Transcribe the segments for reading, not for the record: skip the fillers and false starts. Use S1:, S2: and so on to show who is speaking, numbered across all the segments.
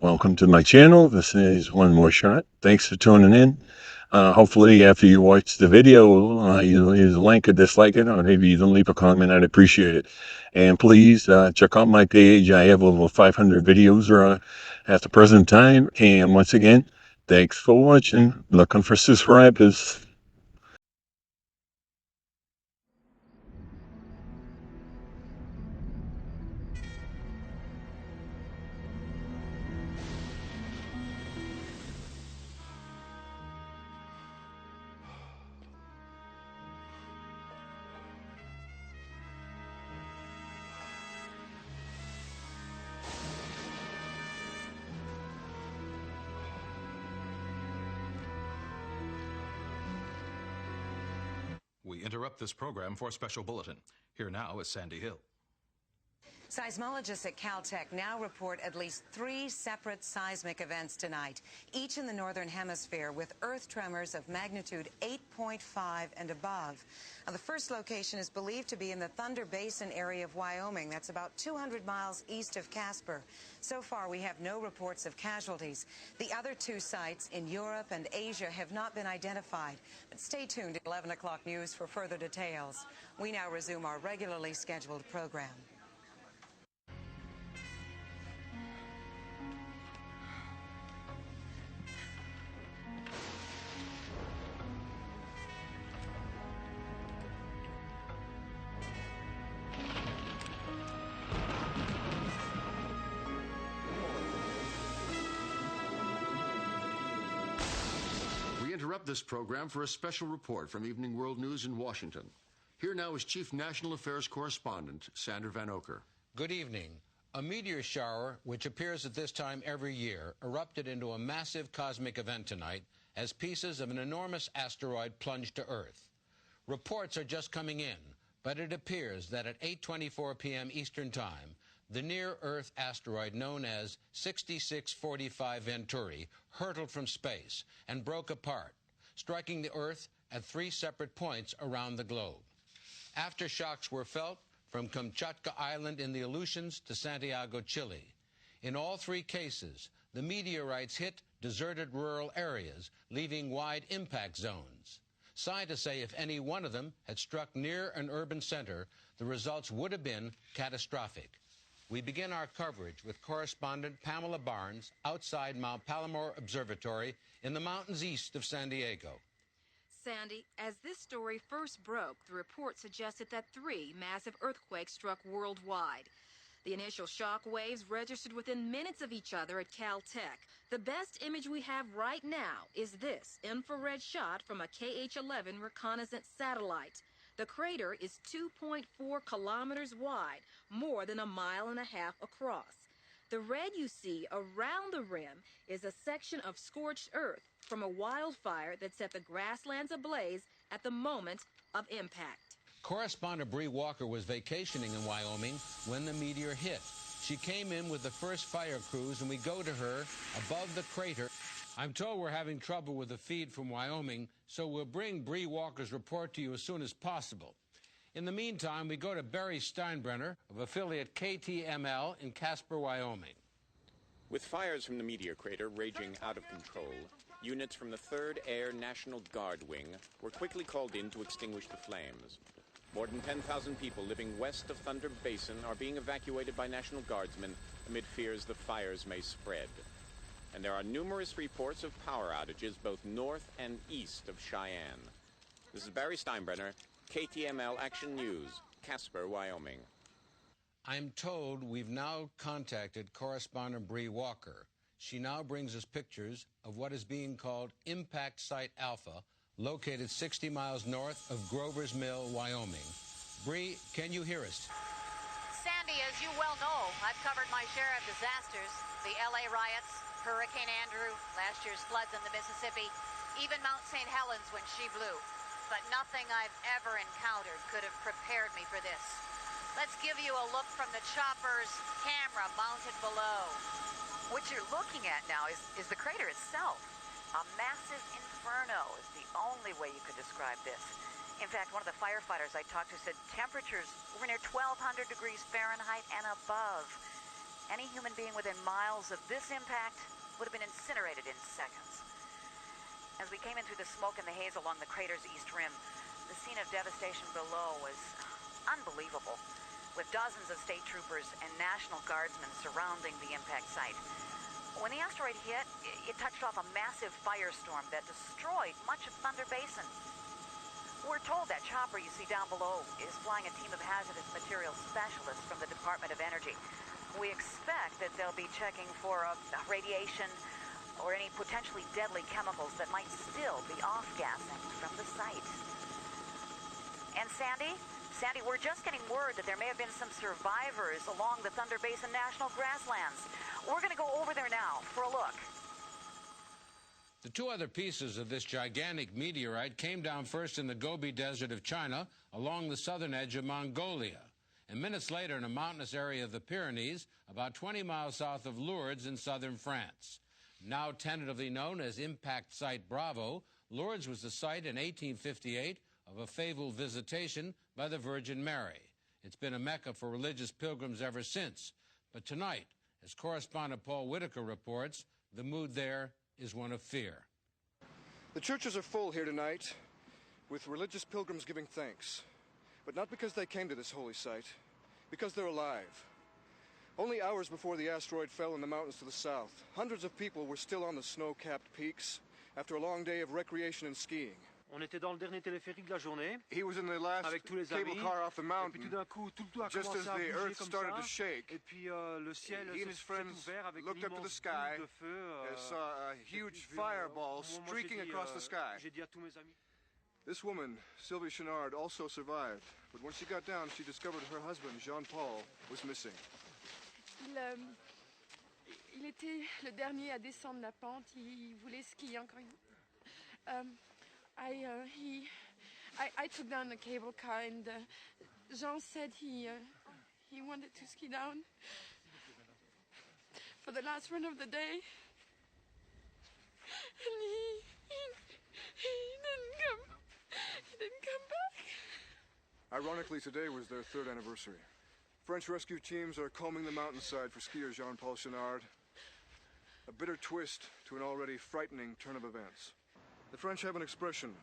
S1: Welcome to my channel. This is One More Shot. Thanks for tuning in. Hopefully, after you watch the video, you leave a like or dislike it, or maybe even leave a comment. I'd appreciate it. And please check out my page. I have over 500 videos at the present time. And once again, thanks for watching. Looking for subscribers.
S2: We interrupt this program for a special bulletin. Here now is Sandy Hill.
S3: Seismologists at Caltech now report at least 3 separate seismic events tonight, each in the northern hemisphere, with earth tremors of magnitude 8.5 and above. Now, the first location is believed to be in the Thunder Basin area of Wyoming. That's about 200 miles east of Casper. So far, we have no reports of casualties. The other 2 sites in Europe and Asia have not been identified. But stay tuned at 11 o'clock news for further details. We now resume our regularly scheduled program.
S4: We interrupt this program for a special report from Evening World News in Washington. Here now is Chief National Affairs Correspondent Sander Van Oker.
S5: Good evening. A meteor shower, which appears at this time every year, erupted into a massive cosmic event tonight as pieces of an enormous asteroid plunged to Earth. Reports are just coming in, but it appears that at 8:24 p.m. Eastern Time, the near-Earth asteroid known as 6645 Venturi hurtled from space and broke apart, striking the Earth at 3 separate points around the globe. Aftershocks were felt from Kamchatka Island in the Aleutians to Santiago, Chile. In all 3 cases, the meteorites hit deserted rural areas, leaving wide impact zones. Scientists say if any one of them had struck near an urban center, the results would have been catastrophic. We begin our coverage with correspondent Pamela Barnes outside Mount Palomar Observatory in the mountains east of San Diego.
S6: Sandy, as this story first broke, the report suggested that 3 massive earthquakes struck worldwide. The initial shock waves registered within minutes of each other at Caltech. The best image we have right now is this infrared shot from a KH-11 reconnaissance satellite. The crater is 2.4 kilometers wide, more than 1.5 miles across. The red you see around the rim is a section of scorched earth from a wildfire that set the grasslands ablaze at the moment of impact.
S5: Correspondent Bree Walker was vacationing in Wyoming when the meteor hit. She came in with the first fire crews, and we go to her above the crater. I'm told we're having trouble with the feed from Wyoming, so we'll bring Bree Walker's report to you as soon as possible. In the meantime, we go to Barry Steinbrenner of affiliate KTML in Casper, Wyoming.
S7: With fires from the meteor crater raging out of control, units from the 3rd Air National Guard Wing were quickly called in to extinguish the flames. More than 10,000 people living west of Thunder Basin are being evacuated by National Guardsmen amid fears the fires may spread. And there are numerous reports of power outages both north and east of Cheyenne. This is Barry Steinbrenner, KTML Action News, Casper, Wyoming.
S5: I'm told we've now contacted correspondent Bree Walker. She now brings us pictures of what is being called Impact Site Alpha, located 60 miles north of Grover's Mill, Wyoming. Bree, can you hear us?
S8: Sandy, as you well know, I've covered my share of disasters. The LA riots, Hurricane Andrew, last year's floods in the Mississippi, even Mount St. Helens when she blew. But nothing I've ever encountered could have prepared me for this. Let's give you a look from the chopper's camera mounted below. What you're looking at now is the crater itself. A massive inferno is the only way you could describe this. In fact, one of the firefighters I talked to said temperatures were near 1,200 degrees Fahrenheit and above. Any human being within miles of this impact would have been incinerated in seconds. As we came in through the smoke and the haze along the crater's east rim, the scene of devastation below was unbelievable, with dozens of state troopers and National Guardsmen surrounding the impact site. When the asteroid hit, it touched off a massive firestorm that destroyed much of Thunder Basin. We're told that chopper you see down below is flying a team of hazardous materials specialists from the Department of Energy. We expect that they'll be checking for radiation or any potentially deadly chemicals that might still be off-gassing from the site. And Sandy, we're just getting word that there may have been some survivors along the Thunder Basin National Grasslands. We're going to go over there now for a look.
S5: The two other pieces of this gigantic meteorite came down first in the Gobi Desert of China along the southern edge of Mongolia, and minutes later in a mountainous area of the Pyrenees about 20 miles south of Lourdes in southern France. Now tentatively known as Impact Site Bravo, Lourdes was the site in 1858 of a fabled visitation by the Virgin Mary. It's been a mecca for religious pilgrims ever since. But tonight, as correspondent Paul Whitaker reports, the mood there is one of fear.
S9: The churches are full here tonight, with religious pilgrims giving thanks. But not because they came to this holy site, because they're alive. Only hours before the asteroid fell in the mountains to the south, hundreds of people were still on the snow-capped peaks after a long day of recreation and skiing.
S10: On était dans le dernier téléphérique de la journée.
S9: He was in the last
S10: avec tous les
S9: cable
S10: amis,
S9: car off the mountain,
S10: et puis tout d'un coup, tout a
S9: just as
S10: commencé à
S9: the
S10: bouger
S9: earth
S10: comme
S9: started
S10: ça,
S9: to shake.
S10: Et puis le ciel
S9: He and his
S10: s'est
S9: friends
S10: ouvert avec
S9: looked
S10: une
S9: up to the
S10: immense
S9: sky
S10: boule de feu.
S9: and saw a huge fireball streaking across the sky.
S10: J'ai dit à tous mes amis.
S9: This woman, Sylvie Chenard, also survived, but when she got down, she discovered her husband, Jean-Paul, was missing.
S11: Il était le dernier à descendre la pente. Il voulait skier encore une. I took down the cable car, and Jean said he wanted to ski down for the last run of the day, and he didn't come back.
S9: Ironically, today was their 3rd anniversary. French rescue teams are combing the mountainside for skier Jean-Paul Chenard. A bitter twist to an already frightening turn of events. The French have an expression,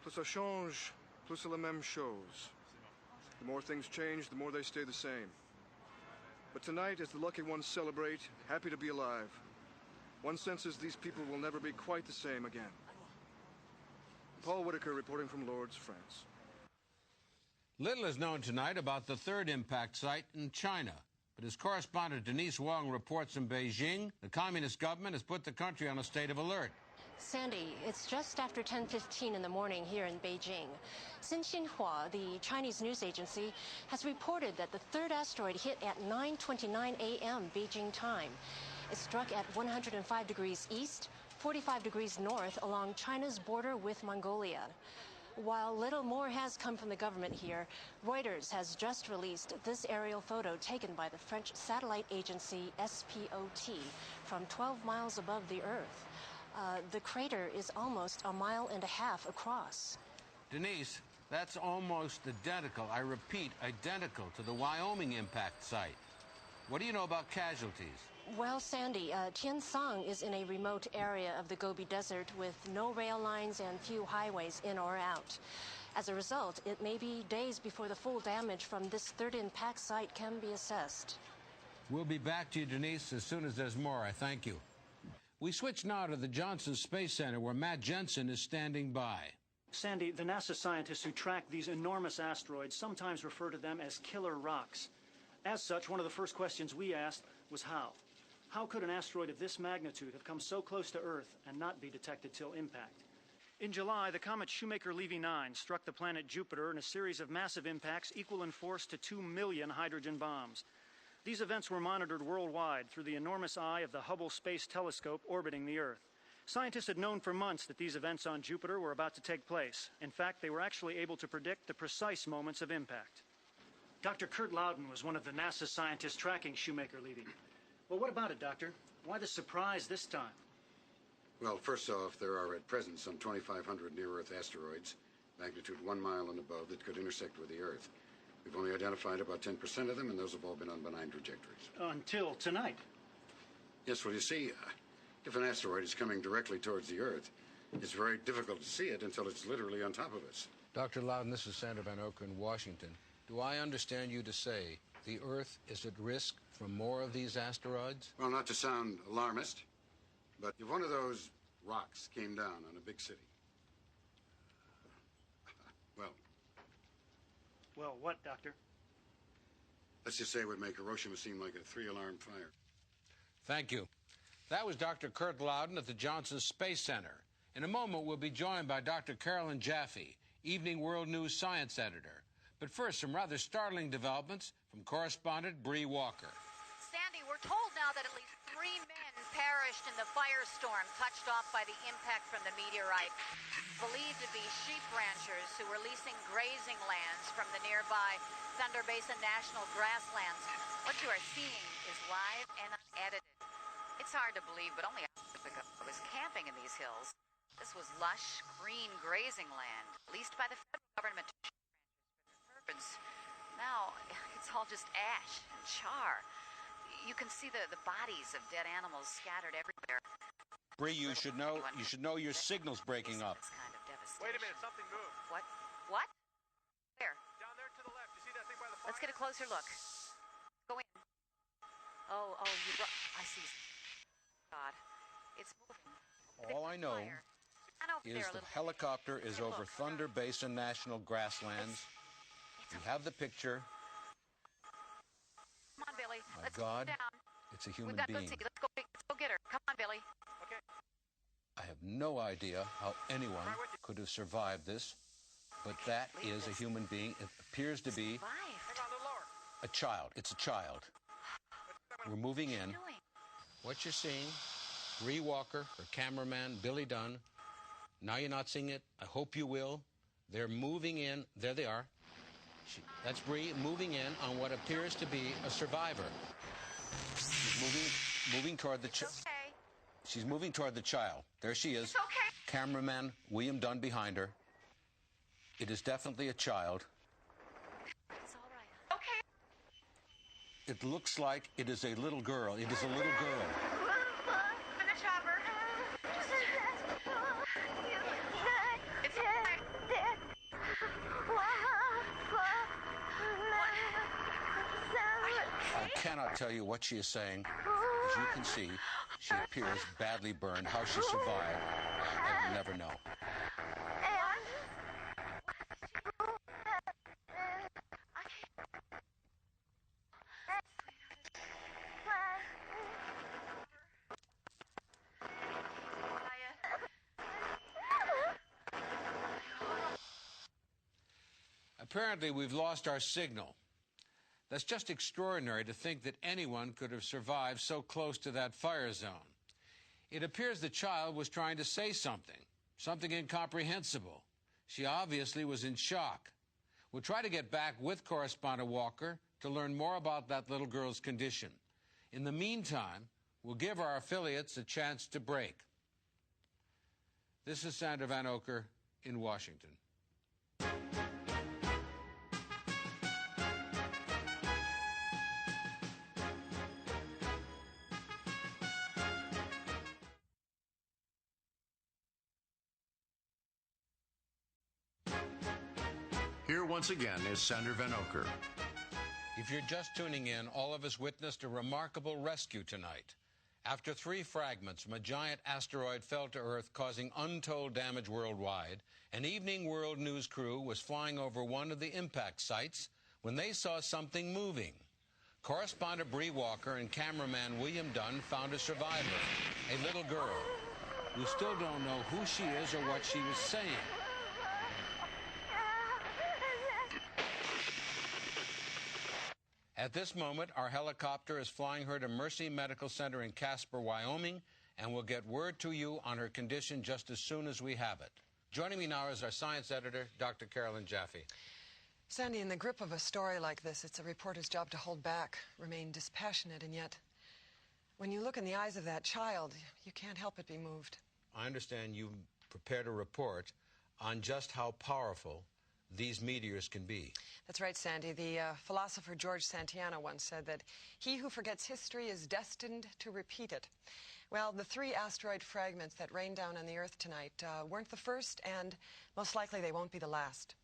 S9: plus ça change, plus c'est la même chose. The more things change, the more they stay the same. But tonight, as the lucky ones celebrate, happy to be alive, one senses these people will never be quite the same again. Paul Whitaker reporting from Lourdes, France.
S5: Little is known tonight about the 3rd impact site in China. But as correspondent Denise Wong reports from Beijing, the communist government has put the country on a state of alert.
S12: Sandy, it's just after 10:15 in the morning here in Beijing. Xinhua, the Chinese news agency, has reported that the 3rd asteroid hit at 9:29 a.m. Beijing time. It struck at 105 degrees east, 45 degrees north along China's border with Mongolia. While little more has come from the government here, Reuters has just released this aerial photo taken by the French satellite agency SPOT from 12 miles above the Earth. The crater is almost a mile and a half across.
S5: Denise, that's almost identical, I repeat, identical to the Wyoming impact site. What do you know about casualties?
S12: Well, Sandy, Tiansang is in a remote area of the Gobi Desert with no rail lines and few highways in or out. As a result, it may be days before the full damage from this 3rd impact site can be assessed.
S5: We'll be back to you, Denise, as soon as there's more. I thank you. We switch now to the Johnson Space Center, where Matt Jensen is standing by.
S10: Sandy, the NASA scientists who track these enormous asteroids sometimes refer to them as killer rocks. As such, one of the first questions we asked was how? How could an asteroid of this magnitude have come so close to Earth and not be detected till impact? In July, the comet Shoemaker-Levy 9 struck the planet Jupiter in a series of massive impacts equal in force to 2 million hydrogen bombs. These events were monitored worldwide through the enormous eye of the Hubble Space Telescope orbiting the Earth. Scientists had known for months that these events on Jupiter were about to take place. In fact, they were actually able to predict the precise moments of impact. Dr. Kurt Loudon was one of the NASA scientists tracking Shoemaker-Levy. Well, what about it, Doctor? Why the surprise this time?
S13: Well, first off, there are at present some 2,500 near-Earth asteroids, magnitude 1 mile and above, that could intersect with the Earth. We've only identified about 10% of them, and those have all been on benign trajectories.
S10: Until tonight.
S13: Yes, well, you see, if an asteroid is coming directly towards the Earth, it's very difficult to see it until it's literally on top of us.
S5: Dr. Loudon, this is Sandra Van Oker in Washington. Do I understand you to say the Earth is at risk from more of these asteroids?
S13: Well, not to sound alarmist, but if one of those rocks came down on a big city,
S10: Well, what, Doctor?
S13: let's just say it would make Hiroshima seem like a 3-alarm fire.
S5: Thank you. That was Dr. Kurt Loudon at the Johnson Space Center. In a moment, we'll be joined by Dr. Carolyn Jaffe, Evening World News science editor. But first, some rather startling developments from correspondent Bree Walker.
S8: Sandy, we're told now that at least 3 men perished in the firestorm touched off by the impact from the meteorite. Believed to be sheep ranchers who were leasing grazing lands from the nearby Thunder Basin National Grasslands. What you are seeing is live and unedited. It's hard to believe, but only a month ago I was camping in these hills. This was lush, green grazing land, leased by the federal government to sheep ranchers for their purpose. Now, it's all just ash and char. You can see the bodies of dead animals scattered everywhere.
S5: Bree, you should know your signal's breaking up.
S8: Kind of devastation.
S14: Wait a minute, something moved.
S8: What? What? Where?
S14: Down there to the left. You see that thing by the fire?
S8: Let's get a closer look. Go in. Oh, you brought... I see. God. It's moving.
S5: All I know
S8: And over
S5: is
S8: there, a
S5: the
S8: little...
S5: helicopter is over Thunder Basin National Grasslands. We have the picture.
S8: Come on, Billy.
S5: My
S8: Let's
S5: God,
S8: go down.
S5: it's a human
S8: Let's
S5: being.
S8: see. Let's go get her. Come on, Billy.
S14: Okay.
S5: I have no idea how anyone could have survived this, but that is a human being. It appears to be a child. It's a child. We're moving in. What you're seeing, Bree Walker, her cameraman, Billy Dunn. Now you're not seeing it. I hope you will. They're moving in. There they are. That's Bree moving in on what appears to be a survivor. She's moving toward the child. She's moving toward the child. There she is.
S8: It's okay.
S5: Cameraman William Dunn behind her. It is definitely a child.
S8: It's all right. Okay.
S5: It looks like it is a little girl. It is a little girl.
S8: In the chopper. It's okay.
S5: I cannot tell you what she is saying. As you can see, she appears badly burned. How she survived, I will never know. Apparently, we've lost our signal. That's just extraordinary to think that anyone could have survived so close to that fire zone. It appears the child was trying to say something incomprehensible. She obviously was in shock. We'll try to get back with correspondent Walker to learn more about that little girl's condition. In the meantime, we'll give our affiliates a chance to break. This is Sandra Van Oker in Washington.
S4: Here once again is Sandra Van Oker.
S5: If you're just tuning in, all of us witnessed a remarkable rescue tonight. After 3 fragments from a giant asteroid fell to Earth, causing untold damage worldwide, an Evening World News crew was flying over one of the impact sites when they saw something moving. Correspondent Bree Walker and cameraman William Dunn found a survivor, a little girl. We still don't know who she is or what she was saying. At this moment, our helicopter is flying her to Mercy Medical Center in Casper, Wyoming, and we'll get word to you on her condition just as soon as we have it. Joining me now is our science editor, Dr. Carolyn Jaffe.
S15: Sandy, in the grip of a story like this, it's a reporter's job to hold back, remain dispassionate, and yet, when you look in the eyes of that child, you can't help but be moved.
S5: I understand you prepared a report on just how powerful these meteors can be.
S15: That's right, Sandy. The philosopher George Santayana once said that he who forgets history is destined to repeat it. Well, the 3 asteroid fragments that rained down on the Earth tonight weren't the first, and most likely they won't be the last.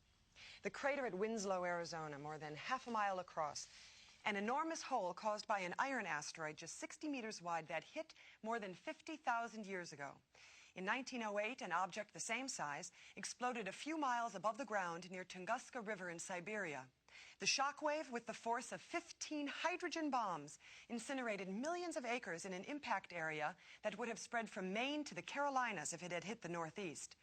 S15: The crater at Winslow, Arizona, more than half a mile across, an enormous hole caused by an iron asteroid just 60 meters wide that hit more than 50,000 years ago. In 1908, an object the same size exploded a few miles above the ground near Tunguska River in Siberia. The shockwave, with the force of 15 hydrogen bombs, incinerated millions of acres in an impact area that would have spread from Maine to the Carolinas if it had hit the Northeast.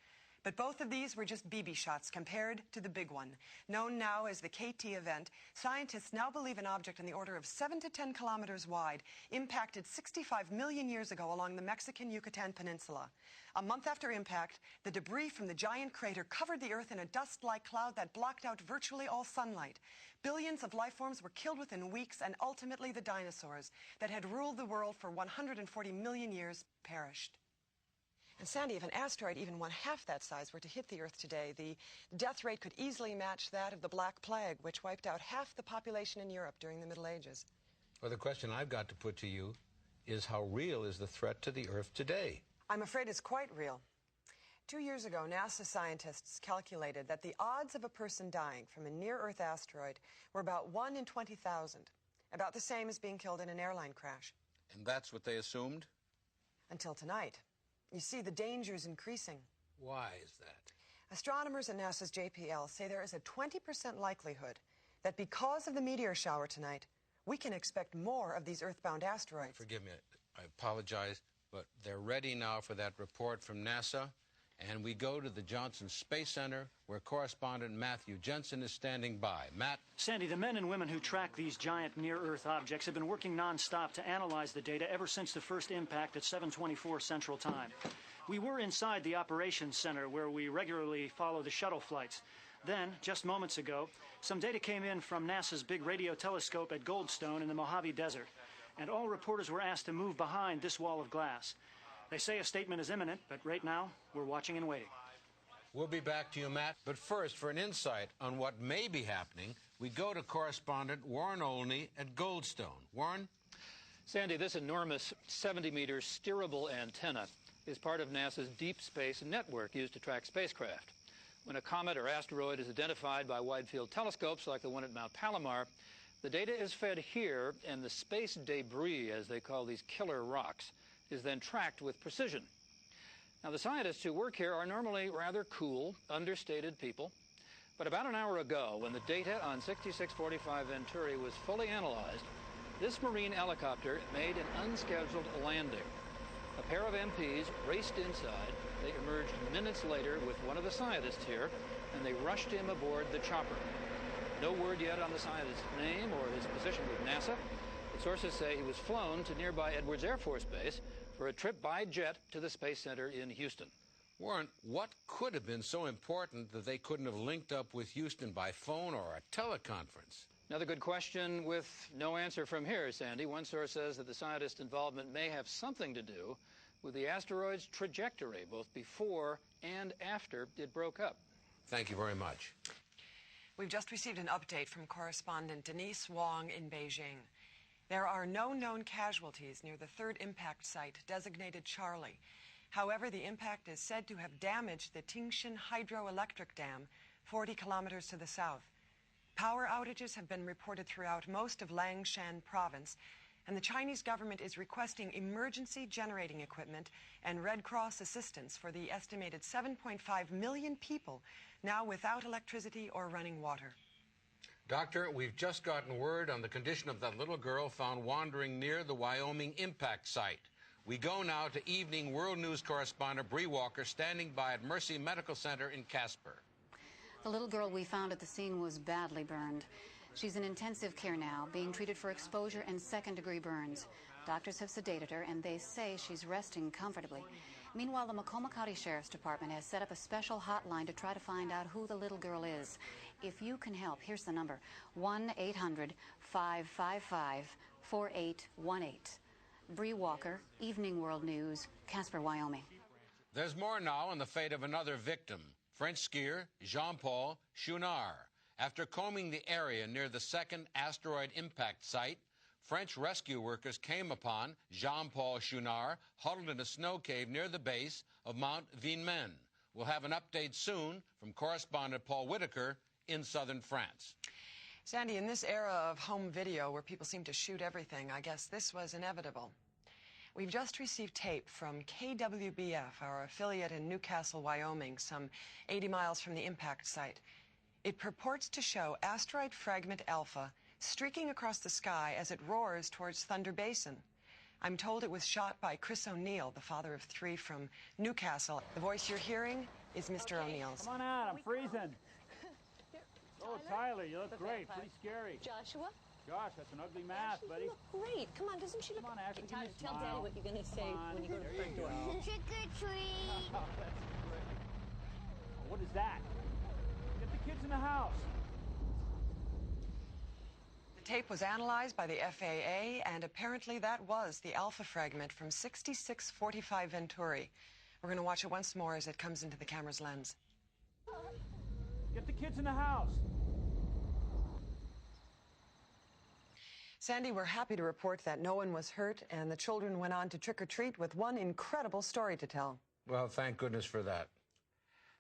S15: But both of these were just BB shots compared to the big one. Known now as the KT event, scientists now believe an object in the order of 7 to 10 kilometers wide impacted 65 million years ago along the Mexican Yucatan Peninsula. A month after impact, the debris from the giant crater covered the Earth in a dust-like cloud that blocked out virtually all sunlight. Billions of life forms were killed within weeks, and ultimately the dinosaurs that had ruled the world for 140 million years perished. And Sandy, if an asteroid even one half that size were to hit the Earth today, the death rate could easily match that of the Black Plague, which wiped out half the population in Europe during the Middle Ages.
S5: Well, the question I've got to put to you is, how real is the threat to the Earth today?
S15: I'm afraid it's quite real. 2 years ago, NASA scientists calculated that the odds of a person dying from a near-Earth asteroid were about 1 in 20,000, about the same as being killed in an airline crash.
S5: And that's what they assumed?
S15: Until tonight. You see, the danger's increasing.
S5: Why is that?
S15: Astronomers at NASA's JPL say there is a 20% likelihood that because of the meteor shower tonight, we can expect more of these earthbound asteroids.
S5: Forgive me, I apologize, but they're ready now for that report from NASA, and we go to the Johnson Space Center, where correspondent Matthew Jensen is standing by. Matt?
S10: Sandy, the men and women who track these giant near-Earth objects have been working nonstop to analyze the data ever since the first impact at 7:24 Central Time. We were inside the operations center, where we regularly follow the shuttle flights. Then, just moments ago, some data came in from NASA's big radio telescope at Goldstone in the Mojave Desert, and all reporters were asked to move behind this wall of glass. They say a statement is imminent, but right now, we're watching and waiting.
S5: We'll be back to you, Matt. But first, for an insight on what may be happening, we go to correspondent Warren Olney at Goldstone. Warren?
S16: Sandy, this enormous 70-meter steerable antenna is part of NASA's deep space network used to track spacecraft. When a comet or asteroid is identified by wide-field telescopes like the one at Mount Palomar, the data is fed here, and the space debris, as they call these killer rocks, is then tracked with precision. Now, the scientists who work here are normally rather cool, understated people. But about an hour ago, when the data on 6645 Venturi was fully analyzed, this marine helicopter made an unscheduled landing. A pair of MPs raced inside. They emerged minutes later with one of the scientists here, and they rushed him aboard the chopper. No word yet on the scientist's name or his position with NASA. But sources say he was flown to nearby Edwards Air Force Base for a trip by jet to the Space Center in Houston.
S5: Warren, what could have been so important that they couldn't have linked up with Houston by phone or a teleconference?
S16: Another good question with no answer from here, Sandy. One source says that the scientist's involvement may have something to do with the asteroid's trajectory, both before and after it broke up.
S5: Thank you very much.
S15: We've just received an update from correspondent Denise Wong in Beijing. There are no known casualties near the third impact site, designated Charlie. However, the impact is said to have damaged the Tingshin hydroelectric dam, 40 kilometers to the south. Power outages have been reported throughout most of Langshan province, and the Chinese government is requesting emergency generating equipment and Red Cross assistance for the estimated 7.5 million people now without electricity or running water.
S5: Doctor, we've just gotten word on the condition of that little girl found wandering near the Wyoming impact site. We go now to Evening World News correspondent Bree Walker, standing by at Mercy Medical Center in Casper.
S17: The little girl we found at the scene was badly burned. She's in intensive care now, being treated for exposure and second-degree burns. Doctors have sedated her, and they say she's resting comfortably. Meanwhile, the Macomb County Sheriff's Department has set up a special hotline to try to find out who the little girl is. If you can help, here's the number, 1-800-555-4818. Bree Walker, Evening World News, Casper, Wyoming.
S5: There's more now on the fate of another victim. French skier Jean-Paul Chouinard. After combing the area near the second asteroid impact site, French rescue workers came upon Jean-Paul Chouinard huddled in a snow cave near the base of Mount Vinmen. We'll have an update soon from correspondent Paul Whitaker in southern France.
S15: Sandy, in this era of home video where people seem to shoot everything, I guess this was inevitable. We've just received tape from KWBF, our affiliate in Newcastle, Wyoming, some 80 miles from the impact site. It purports to show asteroid fragment Alpha streaking across the sky as it roars towards Thunder Basin. I'm told it was shot by Chris O'Neill, the father of 3 from Newcastle. The voice you're hearing is Mr. O'Neill's.
S18: Come on out, I'm freezing. Oh, Tyler, you look great. Pretty scary.
S12: Joshua?
S18: Gosh, that's an ugly mask, buddy.
S12: You look great. Come on, doesn't she look...
S18: Come on, Ashley,
S12: Tyler, tell Daddy what you're going to say when you go to the front door.
S18: Trick or treat. Oh, that's great. Oh, what is that? Get the kids in the house.
S15: The tape was analyzed by the FAA, and apparently that was the Alpha fragment from 6645 Venturi. We're going to watch it once more as it comes into the camera's lens.
S18: Get the kids in the house.
S15: Sandy, we're happy to report that no one was hurt, and the children went on to trick-or-treat with one incredible story to tell.
S5: Well, thank goodness for that.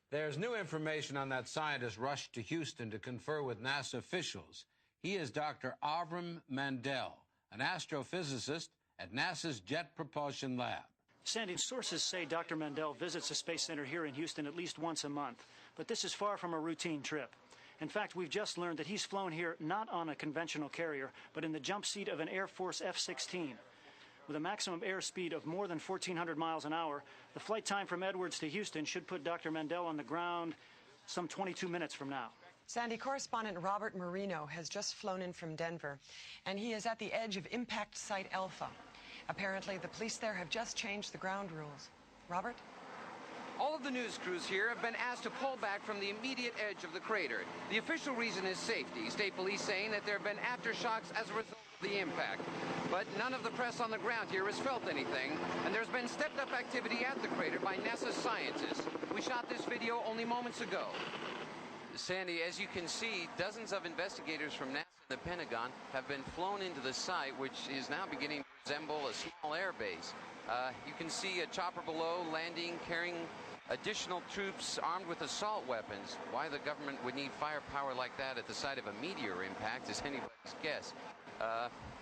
S5: There's new information on that scientist rushed to Houston to confer with NASA officials. He is Dr. Avram Mandel, an astrophysicist at NASA's Jet Propulsion Lab.
S10: Sandy, sources say Dr. Mandel visits the Space Center here in Houston at least once a month, but this is far from a routine trip. In fact, we've just learned that he's flown here not on a conventional carrier, but in the jump seat of an Air Force F-16. With a maximum airspeed of more than 1,400 miles an hour, the flight time from Edwards to Houston should put Dr. Mandel on the ground some 22 minutes from now.
S15: Sandy, correspondent Robert Marino has just flown in from Denver, and he is at the edge of impact site Alpha. Apparently, the police there have just changed the ground rules. Robert?
S19: All of the news crews here have been asked to pull back from the immediate edge of the crater. The official reason is safety. State police saying that there have been aftershocks as a result of the impact. But none of the press on the ground here has felt anything, and there's been stepped-up activity at the crater by NASA scientists. We shot this video only moments ago. Sandy, as you can see, dozens of investigators from NASA and the Pentagon have been flown into the site, which is now beginning to resemble a small air base. You can see a chopper below landing, carrying additional troops armed with assault weapons. Why the government would need firepower like that at the site of a meteor impact is anybody's guess.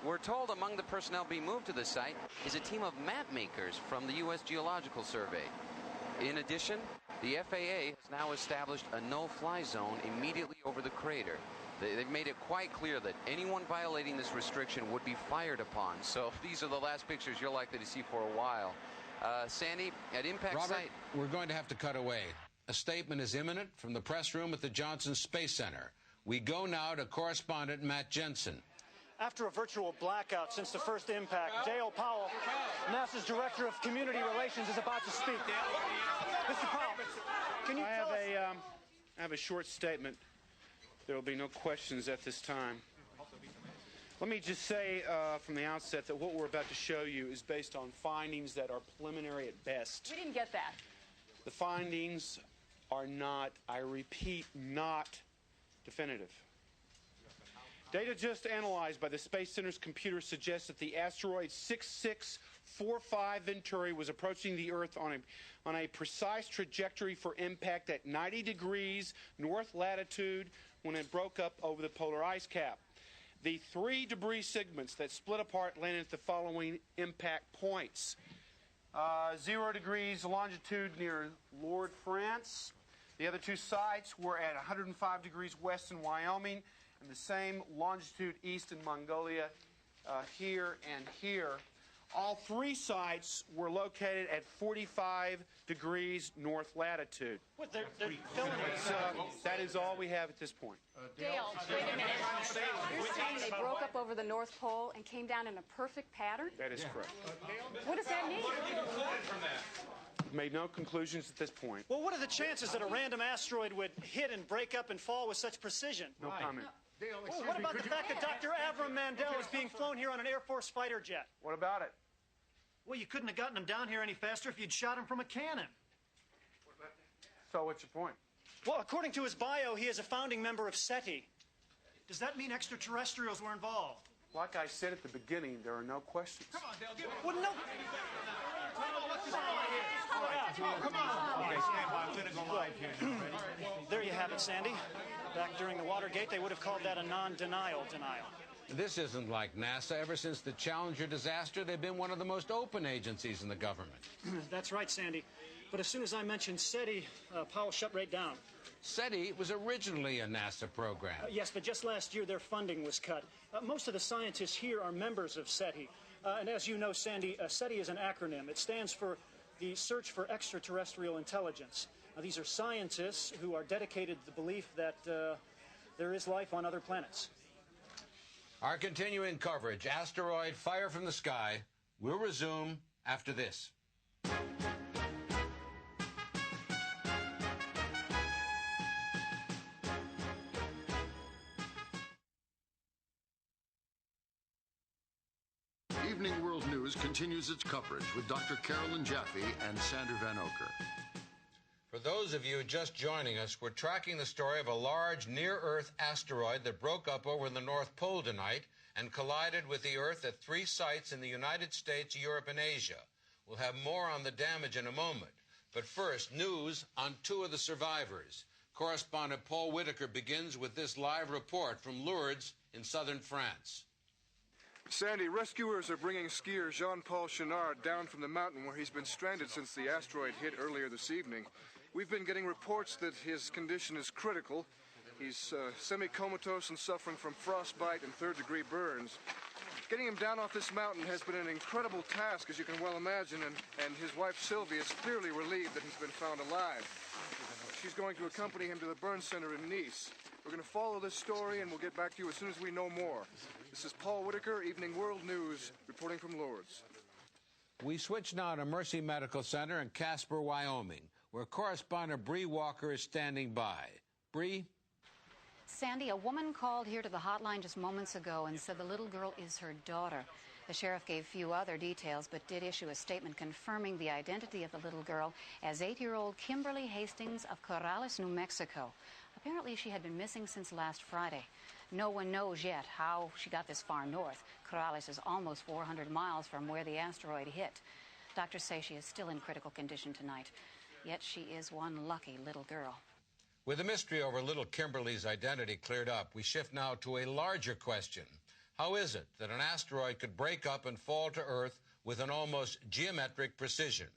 S19: We're told among the personnel being moved to the site is a team of map makers from the U.S. Geological Survey. In addition, the FAA has now established a no-fly zone immediately over the crater. They've made it quite clear that anyone violating this restriction would be fired upon. So these are the last pictures you're likely to see for a while. Sandy, at impact
S5: Robert,
S19: site...
S5: we're going to have to cut away. A statement is imminent from the press room at the Johnson Space Center. We go now to correspondent Matt Jensen.
S10: After a virtual blackout since the first impact, Dale Powell, NASA's Director of Community Relations, is about to speak. Mr. Powell, can you tell us...
S20: I have a short statement. There will be no questions at this time. Let me just say from the outset that what we're about to show you is based on findings that are preliminary at best.
S21: We didn't get that.
S20: The findings are not, I repeat, not definitive. Data just analyzed by the Space Center's computer suggests that the asteroid 6645 Venturi was approaching the Earth on a precise trajectory for impact at 90 degrees north latitude when it broke up over the polar ice cap. The 3 debris segments that split apart landed at the following impact points. 0 degrees longitude near Lourdes, France. The other 2 sites were at 105 degrees west in Wyoming, and the same longitude east in Mongolia, here and here. All 3 sites were located at 45 degrees north latitude.
S10: What, they're filming it.
S20: That is all we have at this point.
S21: Dale, wait a minute. You're saying they broke up over the North Pole and came down in a perfect pattern?
S20: That is correct.
S21: What does that mean?
S20: Made no conclusions at this point.
S10: Well, what are the chances that a random asteroid would hit and break up and fall with such precision?
S20: No comment.
S10: Well, what about the fact that Dr. Avram Mandel is being flown here on an Air Force fighter jet?
S20: What about it?
S10: Well, you couldn't have gotten him down here any faster if you'd shot him from a cannon.
S20: So what's your point?
S10: Well, according to his bio, he is a founding member of SETI. Does that mean extraterrestrials were involved?
S20: Like I said at the beginning, there are no questions.
S10: Come on, Dale, give it. Well, no.
S18: Come on. Okay, stand by. We're going to go live here.
S10: There you have it, Sandy. Back during the Watergate, they would have called that a non-denial denial.
S5: This isn't like NASA. Ever since the Challenger disaster, they've been one of the most open agencies in the government.
S10: That's right, Sandy. But as soon as I mentioned SETI, Powell shut right down.
S5: SETI was originally a NASA program.
S10: Yes, but just last year their funding was cut. Most of the scientists here are members of SETI. And as you know, Sandy, SETI is an acronym. It stands for the Search for Extraterrestrial Intelligence. These are scientists who are dedicated to the belief that there is life on other planets.
S5: Our continuing coverage, Asteroid Fire from the Sky, will resume after this.
S4: Evening World News continues its coverage with Dr. Carolyn Jaffe and Sander Van Oker.
S5: For those of you just joining us, we're tracking the story of a large near-Earth asteroid that broke up over the North Pole tonight and collided with the Earth at 3 sites in the United States, Europe, and Asia. We'll have more on the damage in a moment. But first, news on 2 of the survivors. Correspondent Paul Whitaker begins with this live report from Lourdes in southern France.
S9: Sandy, rescuers are bringing skier Jean-Paul Chenard down from the mountain where he's been stranded since the asteroid hit earlier this evening. We've been getting reports that his condition is critical. He's semi-comatose and suffering from frostbite and third-degree burns. Getting him down off this mountain has been an incredible task, as you can well imagine, and his wife Sylvie is clearly relieved that he's been found alive. She's going to accompany him to the burn center in Nice. We're going to follow this story, and we'll get back to you as soon as we know more. This is Paul Whitaker, Evening World News, reporting from Lourdes.
S5: We switch now to Mercy Medical Center in Casper, Wyoming, where correspondent Bree Walker is standing by. Bree?
S17: Sandy, a woman called here to the hotline just moments ago and said the little girl is her daughter. The sheriff gave few other details, but did issue a statement confirming the identity of the little girl as 8-year-old Kimberly Hastings of Corrales, New Mexico. Apparently, she had been missing since last Friday. No one knows yet how she got this far north. Corrales is almost 400 miles from where the asteroid hit. Doctors say she is still in critical condition tonight, yet she is one lucky little girl.
S5: With the mystery over little Kimberly's identity cleared up, we shift now to a larger question. How is it that an asteroid could break up and fall to Earth with an almost geometric precision?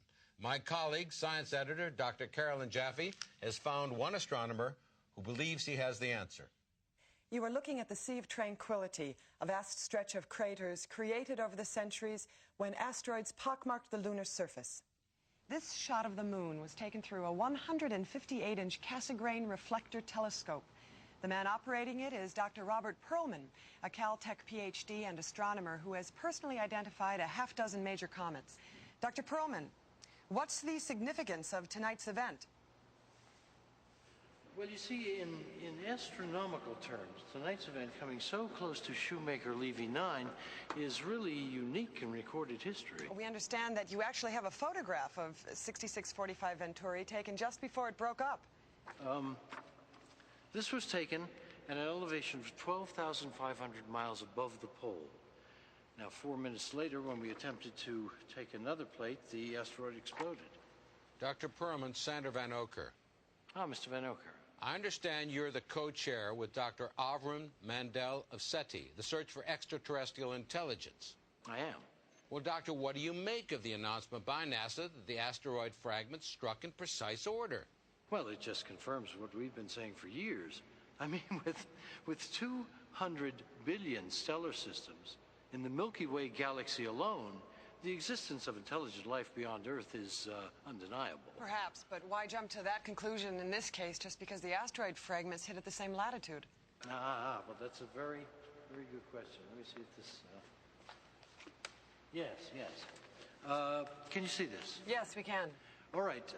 S5: My colleague, science editor Dr. Carolyn Jaffe, has found one astronomer who believes he has the answer.
S15: You are looking at the Sea of Tranquility, a vast stretch of craters created over the centuries when asteroids pockmarked the lunar surface. This shot of the moon was taken through a 158-inch Cassegrain reflector telescope. The man operating it is Dr. Robert Perlman, a Caltech PhD and astronomer who has personally identified a half-dozen major comets. Dr. Perlman, what's the significance of tonight's event?
S1: Well, you see, in astronomical terms, tonight's event coming so close to Shoemaker Levy 9 is really unique in recorded history.
S15: We understand that you actually have a photograph of 6645 Venturi taken just before it broke up.
S1: This was taken at an elevation of 12,500 miles above the pole. Now, 4 minutes later, when we attempted to take another plate, the asteroid exploded.
S5: Dr. Perlman, Sander Van Oker.
S1: Ah, Mr. Van Oker.
S5: I understand you're the co-chair with Dr. Avram Mandel of SETI, the Search for Extraterrestrial Intelligence.
S1: I am.
S5: Well, Doctor, what do you make of the announcement by NASA that the asteroid fragment struck in precise order?
S1: Well, it just confirms what we've been saying for years. I mean, with 200 billion stellar systems in the Milky Way galaxy alone, the existence of intelligent life beyond Earth is undeniable.
S15: Perhaps, but why jump to that conclusion in this case just because the asteroid fragments hit at the same latitude?
S1: Well, that's a very, very good question. Let me see if this... Yes. Can you see this?
S15: Yes, we can.
S1: All right.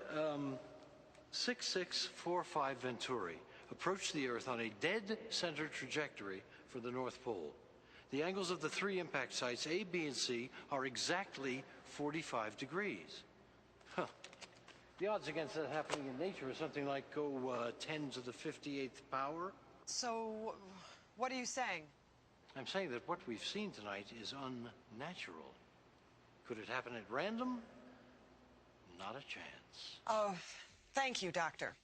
S1: 6645 Venturi approached the Earth on a dead-center trajectory for the North Pole. The angles of the 3 impact sites, A, B, and C, are exactly 45 degrees. Huh. The odds against that happening in nature are something like, 10 to the 58th power.
S15: So, what are you saying?
S1: I'm saying that what we've seen tonight is unnatural. Could it happen at random? Not a chance.
S15: Oh, thank you, Doctor.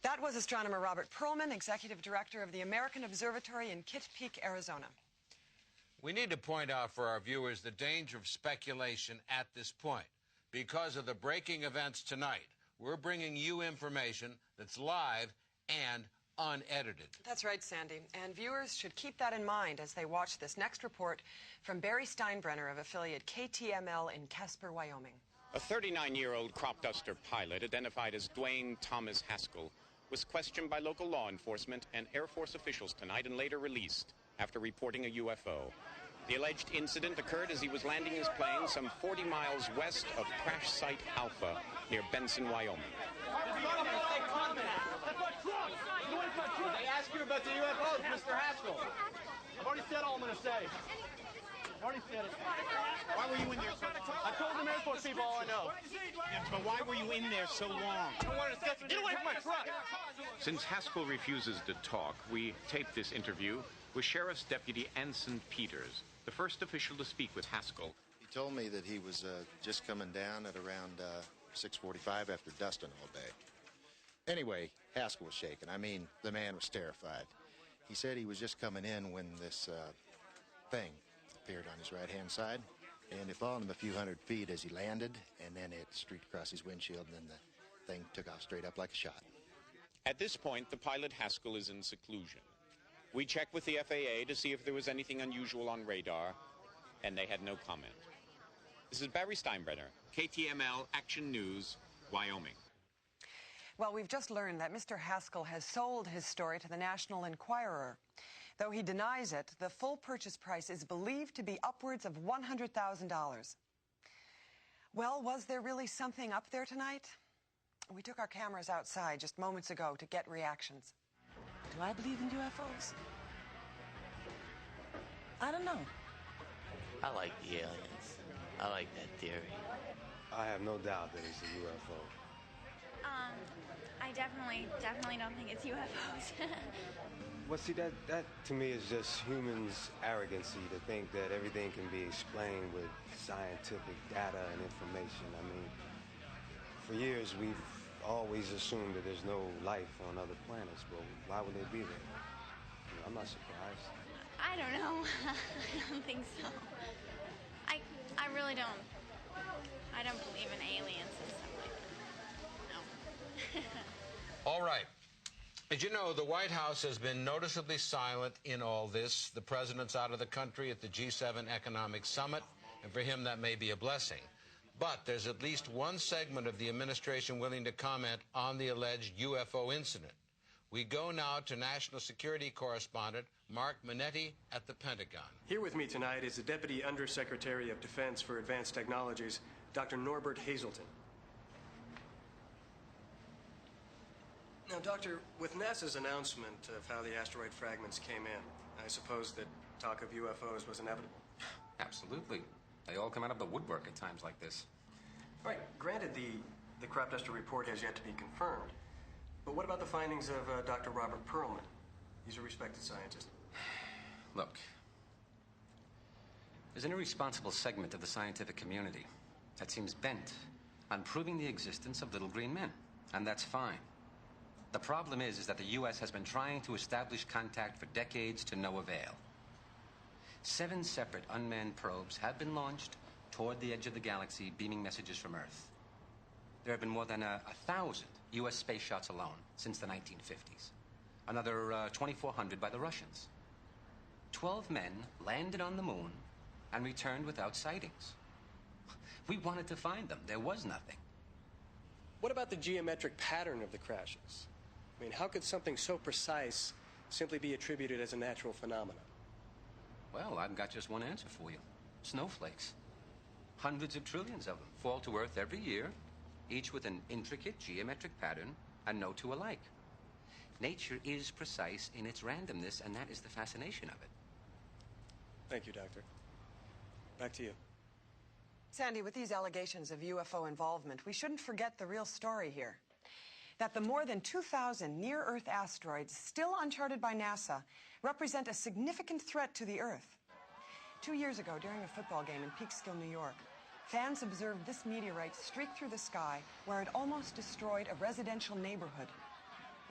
S15: That was astronomer Robert Perlman, Executive Director of the American Observatory in Kitt Peak, Arizona.
S5: We need to point out for our viewers the danger of speculation at this point. Because of the breaking events tonight, we're bringing you information that's live and unedited.
S15: That's right, Sandy. And viewers should keep that in mind as they watch this next report from Barry Steinbrenner of affiliate KTML in Casper, Wyoming.
S7: A 39-year-old crop duster pilot identified as Dwayne Thomas Haskell was questioned by local law enforcement and Air Force officials tonight and later released after reporting a UFO. The alleged incident occurred as he was landing his plane some 40 miles west of Crash Site Alpha near Benson, Wyoming.
S18: They ask you about the UFOs, Mr. Haskell. I've already said all I'm going to say. I've already said it.
S7: Why were you in there so long?
S18: I told the Air Force people all I know.
S7: Yeah, but why were you in there so long?
S18: I don't want to discuss it. Get away from my truck!
S7: Since Haskell refuses to talk, we taped this interview with Sheriff's Deputy Anson Peters, the first official to speak with Haskell.
S2: He told me that he was just coming down at around 6:45 after dusting all day. Anyway, Haskell was shaken. I mean, the man was terrified. He said he was just coming in when this thing appeared on his right-hand side, and it followed him a few hundred feet as he landed, and then it streaked across his windshield, and then the thing took off straight up like a shot.
S7: At this point, the pilot Haskell is in seclusion. We checked with the FAA to see if there was anything unusual on radar, and they had no comment. This is Barry Steinbrenner, KTML Action News, Wyoming.
S15: Well, we've just learned that Mr. Haskell has sold his story to the National Enquirer. Though he denies it, the full purchase price is believed to be upwards of $100,000. Well, was there really something up there tonight? We took our cameras outside just moments ago to get reactions.
S22: Do I believe in UFOs? I don't know.
S23: I like the aliens. I like that theory.
S24: I have no doubt that it's a UFO.
S25: I definitely don't think it's UFOs.
S24: Well, see, that to me is just humans' arrogancy to think that everything can be explained with scientific data and information. I mean, for years we've always assumed that there's no life on other planets, but why would they be there? I'm not surprised.
S25: I don't know. I don't think so. I really don't. I don't believe in aliens and stuff like that. No.
S5: All right. As you know, the White House has been noticeably silent in all this. The president's out of the country at the G7 Economic Summit, and for him that may be a blessing. But there's at least one segment of the administration willing to comment on the alleged UFO incident. We go now to National Security Correspondent Mark Manetti at the Pentagon.
S26: Here with me tonight is the Deputy Undersecretary of Defense for Advanced Technologies, Dr. Norbert Hazelton. Now, Doctor, with NASA's announcement of how the asteroid fragments came in, I suppose that talk of UFOs was inevitable.
S27: Absolutely. They all come out of the woodwork at times like this.
S26: All right, granted the crop duster report has yet to be confirmed, but what about the findings of Dr. Robert Perlman? He's a respected scientist.
S27: Look, there's an irresponsible segment of the scientific community that seems bent on proving the existence of little green men, and that's fine. The problem is that the U.S. has been trying to establish contact for decades to no avail. 7 separate unmanned probes have been launched toward the edge of the galaxy, beaming messages from Earth. There have been more than 1,000 U.S. space shots alone since the 1950s. Another 2,400 by the Russians. 12 men landed on the moon and returned without sightings. We wanted to find them. There was nothing.
S26: What about the geometric pattern of the crashes? I mean, how could something so precise simply be attributed as a natural phenomenon?
S27: Well, I've got just one answer for you. Snowflakes. Hundreds of trillions of them fall to Earth every year, each with an intricate geometric pattern and no two alike. Nature is precise in its randomness, and that is the fascination of it.
S26: Thank you, Doctor. Back to you.
S15: Sandy, with these allegations of UFO involvement, we shouldn't forget the real story here. That the more than 2,000 near-Earth asteroids, still uncharted by NASA, represent a significant threat to the Earth. 2 years ago, during a football game in Peekskill, New York, fans observed this meteorite streak through the sky where it almost destroyed a residential neighborhood.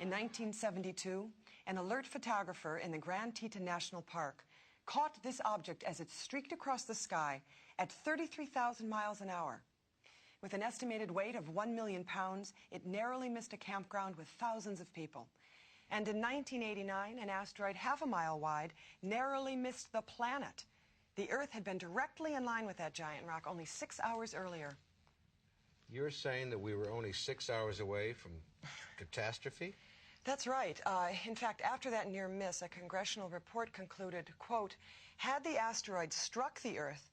S15: In 1972, an alert photographer in the Grand Teton National Park caught this object as it streaked across the sky at 33,000 miles an hour. With an estimated weight of 1 million pounds, it narrowly missed a campground with thousands of people. And in 1989, an asteroid half a mile wide narrowly missed the planet. The Earth had been directly in line with that giant rock only 6 hours earlier.
S5: You're saying that we were only 6 hours away from catastrophe?
S15: That's right. In fact, after that near miss, a congressional report concluded, quote, had the asteroid struck the Earth,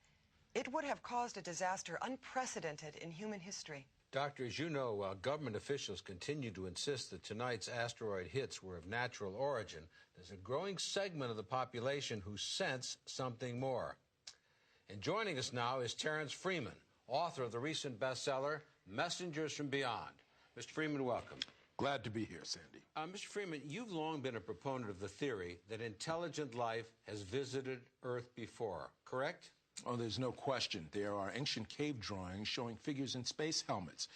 S15: it would have caused a disaster unprecedented in human history.
S5: Doctor, as you know, while government officials continue to insist that tonight's asteroid hits were of natural origin, there's a growing segment of the population who sense something more. And joining us now is Terrence Freeman, author of the recent bestseller, Messengers from Beyond. Mr. Freeman, welcome.
S3: Glad to be here, Sandy.
S5: Mr. Freeman, you've long been a proponent of the theory that intelligent life has visited Earth before, correct?
S3: Oh, there's no question. There are ancient cave drawings showing figures in space helmets,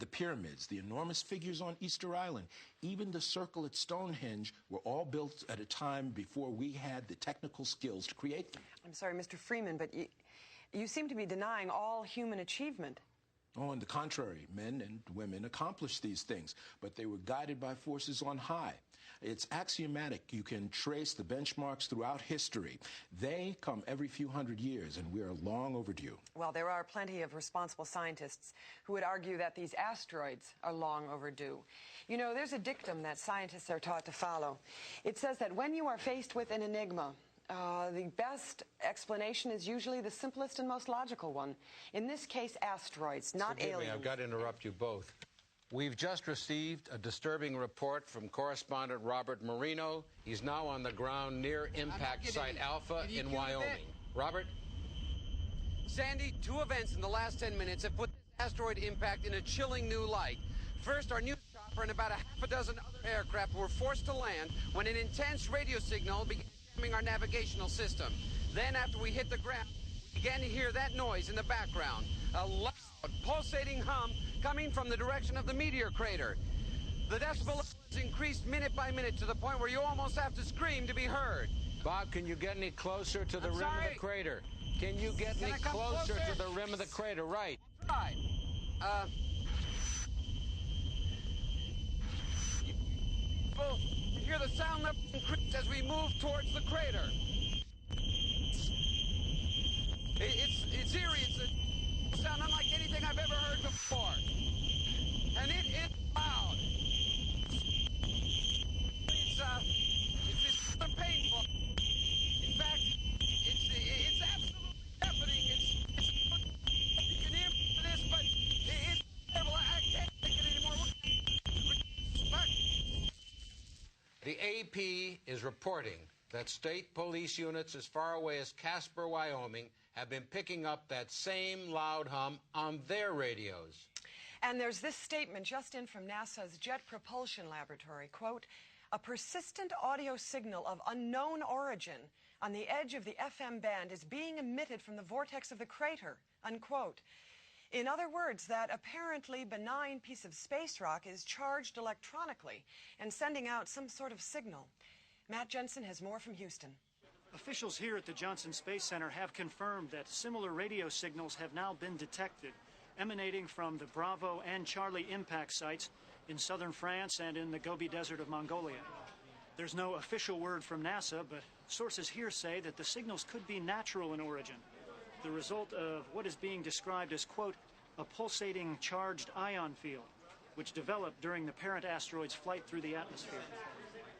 S3: the pyramids, the enormous figures on Easter Island, even the circle at Stonehenge were all built at a time before we had the technical skills to create them.
S15: I'm sorry, Mr. Freeman, but you seem to be denying all human achievement.
S3: Oh, on the contrary, men and women accomplished these things, but they were guided by forces on high. It's axiomatic. You can trace the benchmarks throughout history. They come every few hundred years, and we are long overdue.
S15: Well, there are plenty of responsible scientists who would argue that these asteroids are long overdue. You know, there's a dictum that scientists are taught to follow. It says that when you are faced with an enigma, the best explanation is usually the simplest and most logical one. In this case, asteroids, not aliens.
S5: Forgive me, I've got to interrupt you both. We've just received a disturbing report from correspondent Robert Marino. He's now on the ground near impact site Alpha in Wyoming. Robert?
S19: Sandy, two events in the last 10 minutes have put this asteroid impact in a chilling new light. First, our news chopper and about a half a dozen other aircraft were forced to land when an intense radio signal began jamming our navigational system. Then, after we hit the ground, we began to hear that noise in the background. A loud, pulsating hum coming from the direction of the meteor crater. The decibel level has increased minute by minute to the point where you almost have to scream to be heard.
S5: Bob, can you get any closer to the rim of the crater? Can you get any closer to the rim of the crater? Right.
S19: Right. We'll hear the sound level increase as we move towards the crater. It's eerie. It's a sound unlike anything I've ever heard before. And it is loud. It's painful. In fact, it's absolutely deafening. You can hear me for this, but it's terrible. I can't take it anymore.
S5: The AP is reporting that state police units as far away as Casper, Wyoming, have been picking up that same loud hum on their radios.
S15: And there's this statement just in from NASA's Jet Propulsion Laboratory, quote, a persistent audio signal of unknown origin on the edge of the FM band is being emitted from the vortex of the crater, unquote. In other words, that apparently benign piece of space rock is charged electronically and sending out some sort of signal. Matt Jensen has more from Houston.
S10: Officials here at the Johnson Space Center have confirmed that similar radio signals have now been detected, emanating from the Bravo and Charlie impact sites in southern France and in the Gobi Desert of Mongolia. There's no official word from NASA, but sources here say that the signals could be natural in origin, the result of what is being described as, quote, a pulsating charged ion field, which developed during the parent asteroid's flight through the atmosphere.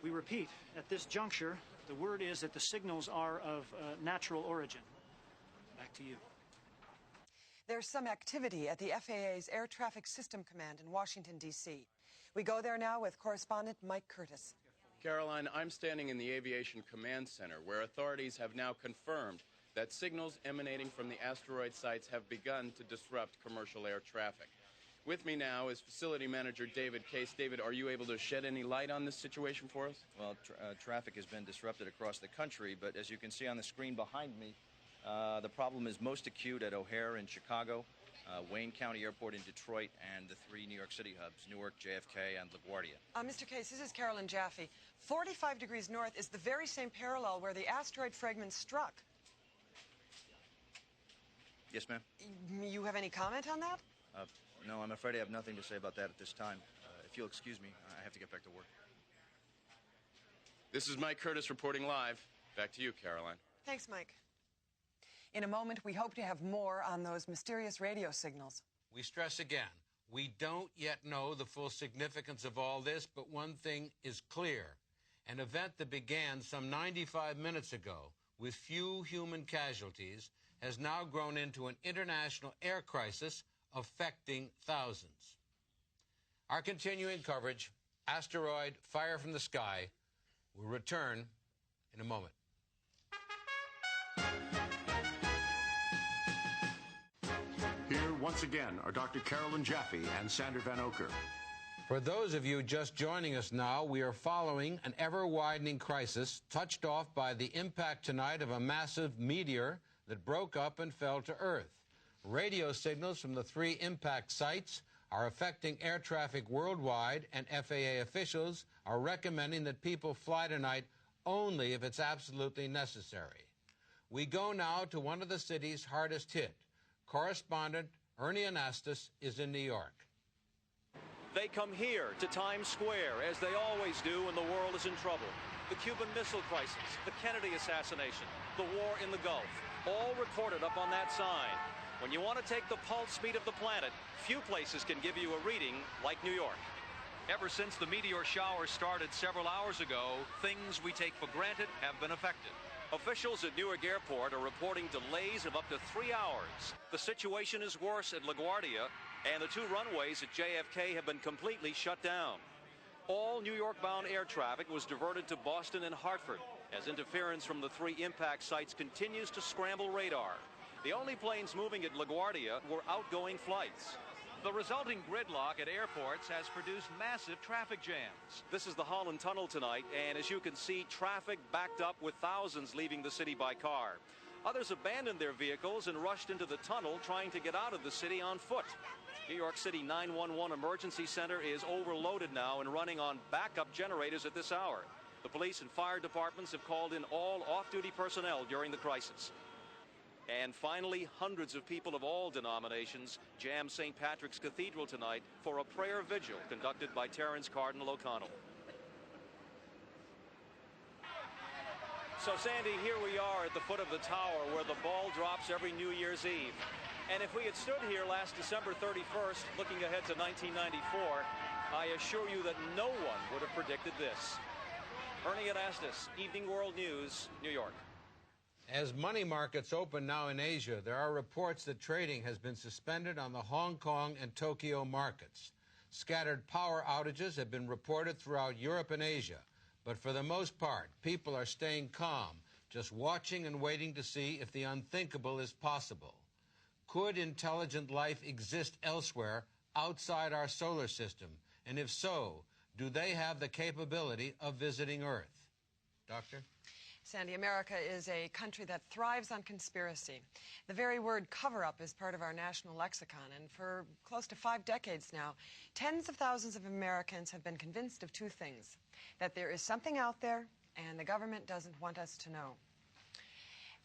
S10: We repeat, at this juncture, the word is that the signals are of natural origin. Back to you.
S15: There's some activity at the FAA's Air Traffic System Command in Washington, D.C. We go there now with correspondent Mike Curtis.
S6: Caroline, I'm standing in the Aviation Command Center, where authorities have now confirmed that signals emanating from the asteroid sites have begun to disrupt commercial air traffic. With me now is Facility Manager David Case. David, are you able to shed any light on this situation for us?
S8: Well, traffic has been disrupted across the country, but as you can see on the screen behind me, the problem is most acute at O'Hare in Chicago, Wayne County Airport in Detroit, and the three New York City hubs, Newark, JFK, and LaGuardia.
S15: Mr. Case, this is Carolyn Jaffe. 45 degrees north is the very same parallel where the asteroid fragment struck.
S8: Yes, ma'am?
S15: You have any comment on that?
S8: No, I'm afraid I have nothing to say about that at this time. If you'll excuse me, I have to get back to work.
S6: This is Mike Curtis reporting live. Back to you, Caroline.
S15: Thanks, Mike. In a moment, we hope to have more on those mysterious radio signals.
S5: We stress again, we don't yet know the full significance of all this, but one thing is clear. An event that began some 95 minutes ago with few human casualties has now grown into an international air crisis affecting thousands. Our continuing coverage, Asteroid, Fire from the Sky, will return in a moment.
S4: Here, once again, are Dr. Carolyn Jaffe and Sander Van Oker.
S5: For those of you just joining us now, we are following an ever-widening crisis touched off by the impact tonight of a massive meteor that broke up and fell to Earth. Radio signals from the three impact sites are affecting air traffic worldwide, and FAA officials are recommending that people fly tonight only if it's absolutely necessary. We go now to one of the cities hardest hit. Correspondent Ernie Anastas is in New York.
S11: They come here to Times Square, as they always do when the world is in trouble. The Cuban Missile Crisis, the Kennedy assassination, the war in the Gulf, all reported up on that sign. When you want to take the pulse speed of the planet, few places can give you a reading like New York. Ever since the meteor shower started several hours ago, things we take for granted have been affected. Officials at Newark Airport are reporting delays of up to 3 hours. The situation is worse at LaGuardia, and the two runways at JFK have been completely shut down. All New York-bound air traffic was diverted to Boston and Hartford, as interference from the three impact sites continues to scramble radar. The only planes moving at LaGuardia were outgoing flights. The resulting gridlock at airports has produced massive traffic jams. This is the Holland Tunnel tonight, and as you can see, traffic backed up with thousands leaving the city by car. Others abandoned their vehicles and rushed into the tunnel trying to get out of the city on foot. New York City 911 Emergency Center is overloaded now and running on backup generators at this hour. The police and fire departments have called in all off-duty personnel during the crisis. And finally, hundreds of people of all denominations jammed St. Patrick's Cathedral tonight for a prayer vigil conducted by Terence Cardinal O'Connell. So, Sandy, here we are at the foot of the tower where the ball drops every New Year's Eve. And if we had stood here last December 31st, looking ahead to 1994, I assure you that no one would have predicted this. Ernie Anastas, Evening World News, New York.
S5: As money markets open now in Asia, there are reports that trading has been suspended on the Hong Kong and Tokyo markets. Scattered power outages have been reported throughout Europe and Asia, but for the most part, people are staying calm, just watching and waiting to see if the unthinkable is possible. Could intelligent life exist elsewhere outside our solar system? And if so, do they have the capability of visiting Earth? Doctor?
S15: Sandy, America is a country that thrives on conspiracy. The very word cover-up is part of our national lexicon, and for close to 5 decades now, tens of thousands of Americans have been convinced of two things: that there is something out there, and the government doesn't want us to know.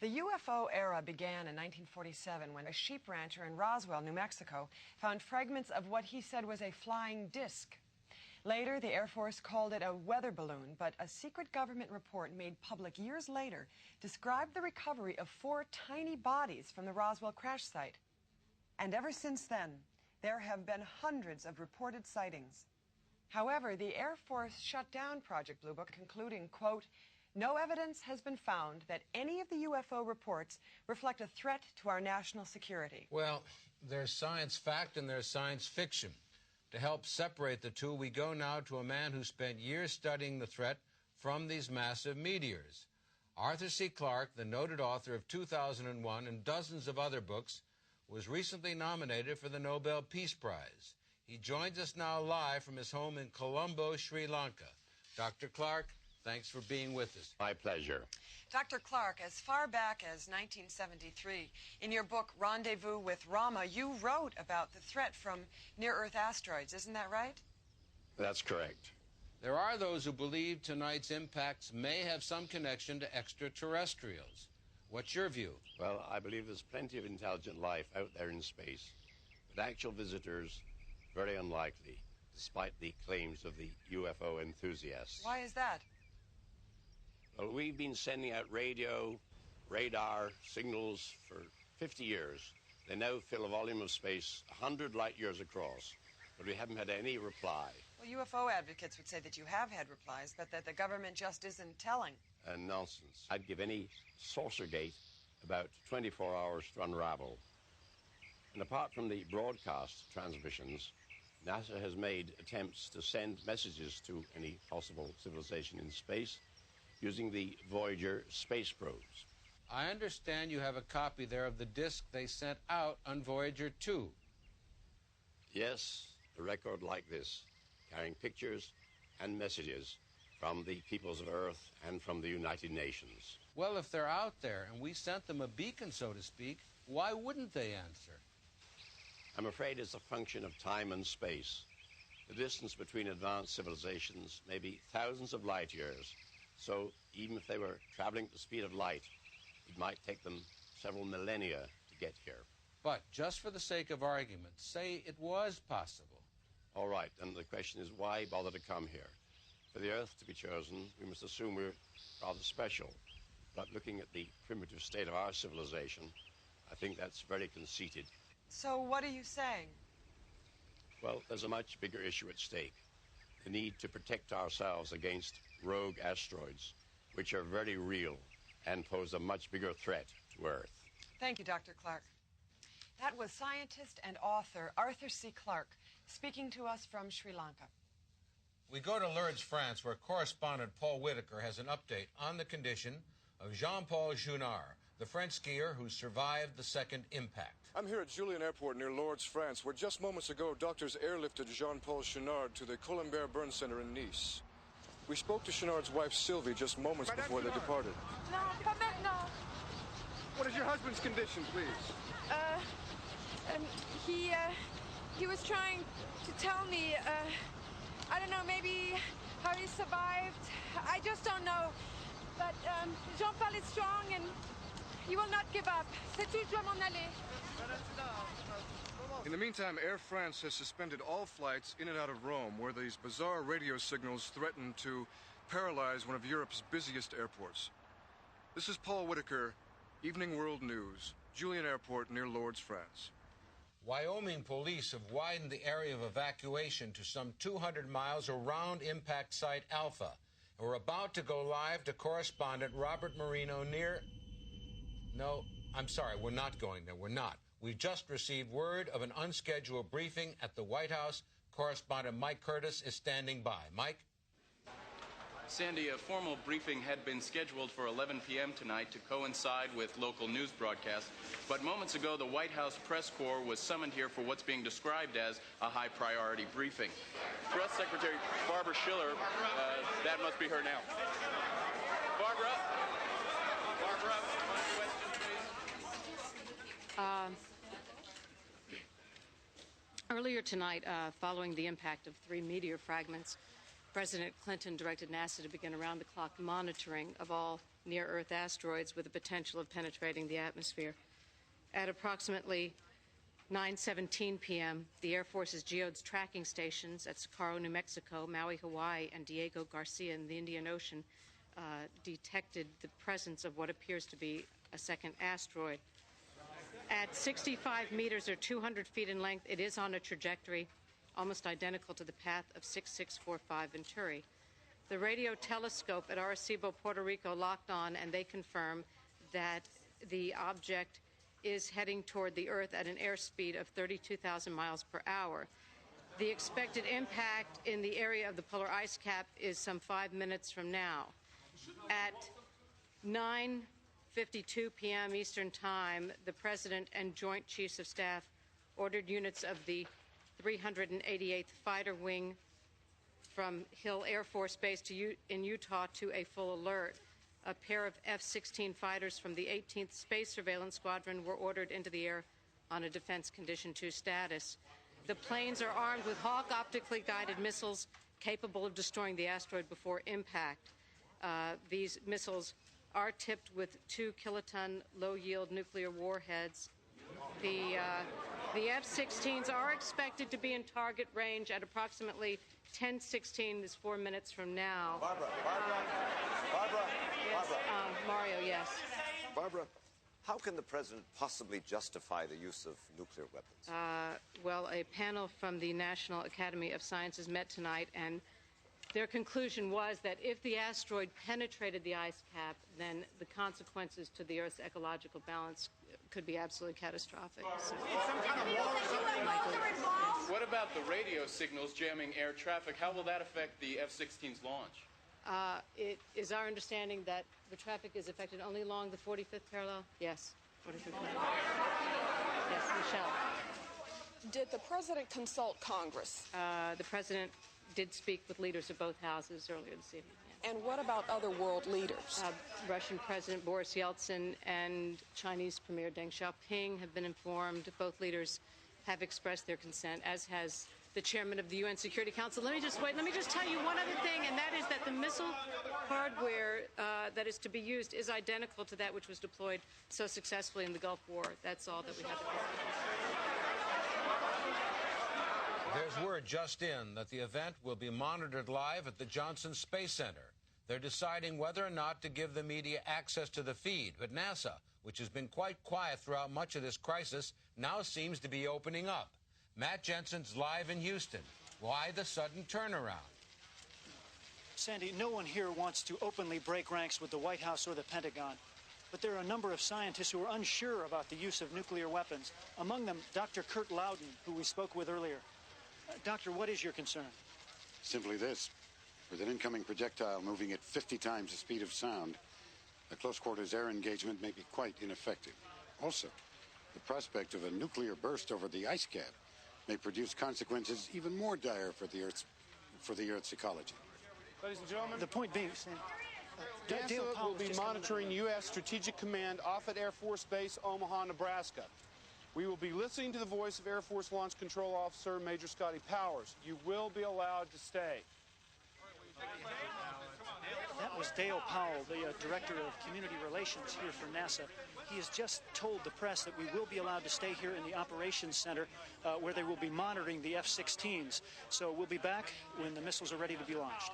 S15: The UFO era began in 1947 when a sheep rancher in Roswell, New Mexico, found fragments of what he said was a flying disc. Later, the Air Force called it a weather balloon, but a secret government report made public years later described the recovery of 4 tiny bodies from the Roswell crash site. And ever since then, there have been hundreds of reported sightings. However, the Air Force shut down Project Blue Book, concluding, quote, "No evidence has been found that any of the UFO reports reflect a threat to our national security."
S5: Well, there's science fact and there's science fiction. To help separate the two, we go now to a man who spent years studying the threat from these massive meteors. Arthur C. Clarke, the noted author of 2001 and dozens of other books, was recently nominated for the Nobel Peace Prize. He joins us now live from his home in Colombo, Sri Lanka. Dr. Clarke, thanks for being with us.
S9: My pleasure.
S15: Dr. Clarke, as far back as 1973, in your book Rendezvous with Rama, you wrote about the threat from near-Earth asteroids. Isn't that right?
S9: That's correct.
S5: There are those who believe tonight's impacts may have some connection to extraterrestrials. What's your view?
S9: Well, I believe there's plenty of intelligent life out there in space, but actual visitors, very unlikely, despite the claims of the UFO enthusiasts.
S15: Why is that?
S9: Well, we've been sending out radio, radar signals for 50 years. They now fill a volume of space 100 light years across, but we haven't had any reply.
S15: Well, UFO advocates would say that you have had replies, but that the government just isn't telling.
S9: Nonsense. I'd give any saucer gate about 24 hours to unravel. And apart from the broadcast transmissions, NASA has made attempts to send messages to any possible civilization in space using the Voyager space probes.
S5: I understand you have a copy there of the disc they sent out on Voyager 2.
S9: Yes, a record like this, carrying pictures and messages from the peoples of Earth and from the United Nations.
S5: Well, if they're out there and we sent them a beacon, so to speak, why wouldn't they answer?
S9: I'm afraid it's a function of time and space. The distance between advanced civilizations may be thousands of light years, so even if they were traveling at the speed of light, it might take them several millennia to get here.
S5: But just for the sake of argument, say it was possible.
S9: All right, then the question is why bother to come here? For the Earth to be chosen, we must assume we're rather special. But looking at the primitive state of our civilization, I think that's very conceited.
S15: So what are you saying?
S9: Well, there's a much bigger issue at stake. The need to protect ourselves against rogue asteroids, which are very real and pose a much bigger threat to Earth.
S15: Thank you, Dr. Clarke. That was scientist and author Arthur C. Clarke speaking to us from Sri Lanka.
S5: We go to Lourdes, France, where correspondent Paul Whitaker has an update on the condition of Jean-Paul Junard, the French skier who survived the second impact.
S12: I'm here at Julian Airport near Lourdes, France, where just moments ago doctors airlifted Jean-Paul Junard to the Colombert Burn Center in Nice. We spoke to Junard's wife Sylvie just moments before they departed.
S13: No, pas maintenant.
S12: What is your husband's condition, please?
S13: He was trying to tell me, I don't know, maybe how he survived. I just don't know. But Jean-Paul is strong and he will not give up. C'est tout, je dois m'en aller.
S12: In the meantime, Air France has suspended all flights in and out of Rome, where these bizarre radio signals threaten to paralyze one of Europe's busiest airports. This is Paul Whitaker, Evening World News, Julian Airport near Lourdes, France.
S5: Wyoming police have widened the area of evacuation to some 200 miles around impact site Alpha. And we're about to go live to correspondent Robert Marino near... No, I'm sorry, we're not going there. We're not. We've just received word of an unscheduled briefing at the White House. Correspondent Mike Curtis is standing by. Mike?
S6: Sandy, a formal briefing had been scheduled for 11 p.m. tonight to coincide with local news broadcasts, but moments ago the White House press corps was summoned here for what's being described as a high-priority briefing. Press Secretary Barbara Schiller, that must be her now. Barbara? Barbara, one question, please.
S14: Earlier tonight, following the impact of 3 meteor fragments, President Clinton directed NASA to begin around-the-clock monitoring of all near-Earth asteroids with the potential of penetrating the atmosphere. At approximately 9:17 p.m., the Air Force's geodes tracking stations at Socorro, New Mexico, Maui, Hawaii, and Diego Garcia in the Indian Ocean detected the presence of what appears to be a second asteroid. At 65 meters or 200 feet in length, it is on a trajectory almost identical to the path of 6645 Venturi. The radio telescope at Arecibo, Puerto Rico, locked on, and they confirm that the object is heading toward the Earth at an airspeed of 32,000 miles per hour. The expected impact in the area of the polar ice cap is some 5 minutes from now. At 9:52 p.m. Eastern Time, the President and Joint Chiefs of Staff ordered units of the 388th Fighter Wing from Hill Air Force Base in Utah to a full alert. A pair of F-16 fighters from the 18th Space Surveillance Squadron were ordered into the air on a Defense Condition 2 status. The planes are armed with Hawk optically guided missiles capable of destroying the asteroid before impact. These missiles are tipped with 2-kiloton low-yield nuclear warheads. The F-16s are expected to be in target range at approximately 10:16 is 4 minutes from now.
S1: Barbara.
S14: Yes, Mario, yes.
S1: Barbara, how can the president possibly justify the use of nuclear weapons?
S14: Well, a panel from the National Academy of Sciences met tonight, and their conclusion was that if the asteroid penetrated the ice cap, then the consequences to the Earth's ecological balance could be absolutely catastrophic. So,
S6: what about the radio signals jamming air traffic? How will that affect the F-16's launch?
S14: It is our understanding that the traffic is affected only along the 45th parallel. Yes, 45th parallel. Yes, Michelle.
S15: Did the president consult Congress?
S14: The president did speak with leaders of both houses earlier this evening. Yeah.
S15: And what about other world leaders?
S14: Russian President Boris Yeltsin and Chinese Premier Deng Xiaoping have been informed. Both leaders have expressed their consent, as has the chairman of the UN Security Council. Let me just tell you one other thing, and that is that the missile hardware that is to be used is identical to that which was deployed so successfully in the Gulf War. That's all that we have to say.
S5: There's word just in that the event will be monitored live at the Johnson Space Center. They're deciding whether or not to give the media access to the feed, but NASA, which has been quite quiet throughout much of this crisis, now seems to be opening up. Matt Jensen's live in Houston. Why the sudden turnaround?
S10: Sandy, no one here wants to openly break ranks with the White House or the Pentagon. But there are a number of scientists who are unsure about the use of nuclear weapons. Among them, Dr. Kurt Loudon, who we spoke with earlier. Doctor, what is your concern?
S2: Simply this. With an incoming projectile moving at 50 times the speed of sound, a close-quarters air engagement may be quite ineffective. Also, the prospect of a nuclear burst over the ice cap may produce consequences even more dire for the Earth's ecology.
S16: Ladies and gentlemen,
S10: the point being,
S16: NASA will be monitoring U.S. Strategic Command Offutt Air Force Base, Omaha, Nebraska. We will be listening to the voice of Air Force Launch Control Officer Major Scotty Powers. You will be allowed to stay.
S10: That was Dale Powell, the Director of Community Relations here for NASA. He has just told the press that we will be allowed to stay here in the Operations Center where they will be monitoring the F-16s. So we'll be back when the missiles are ready to be launched.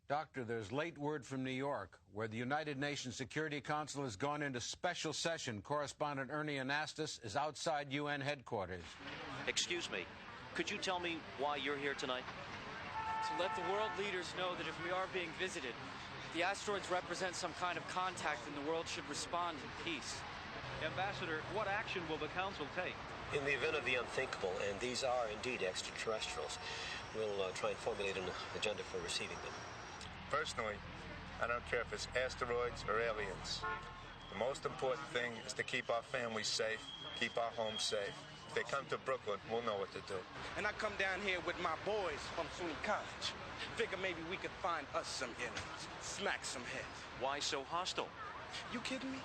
S5: Doctor, there's late word from New York, where the United Nations Security Council has gone into special session. Correspondent Ernie Anastas is outside UN headquarters.
S11: Excuse me, could you tell me why you're here tonight?
S17: To let the world leaders know that if we are being visited, the asteroids represent some kind of contact and the world should respond in peace.
S11: Ambassador, what action will the Council take?
S18: In the event of the unthinkable, and these are indeed extraterrestrials, we'll try and formulate an agenda for receiving them.
S20: Personally, I don't care if it's asteroids or aliens. The most important thing is to keep our families safe, keep our homes safe. If they come to Brooklyn, we'll know what to do.
S21: And I come down here with my boys from SUNY College. Figure maybe we could find us some aliens, smack some heads.
S11: Why so hostile?
S21: You kidding me?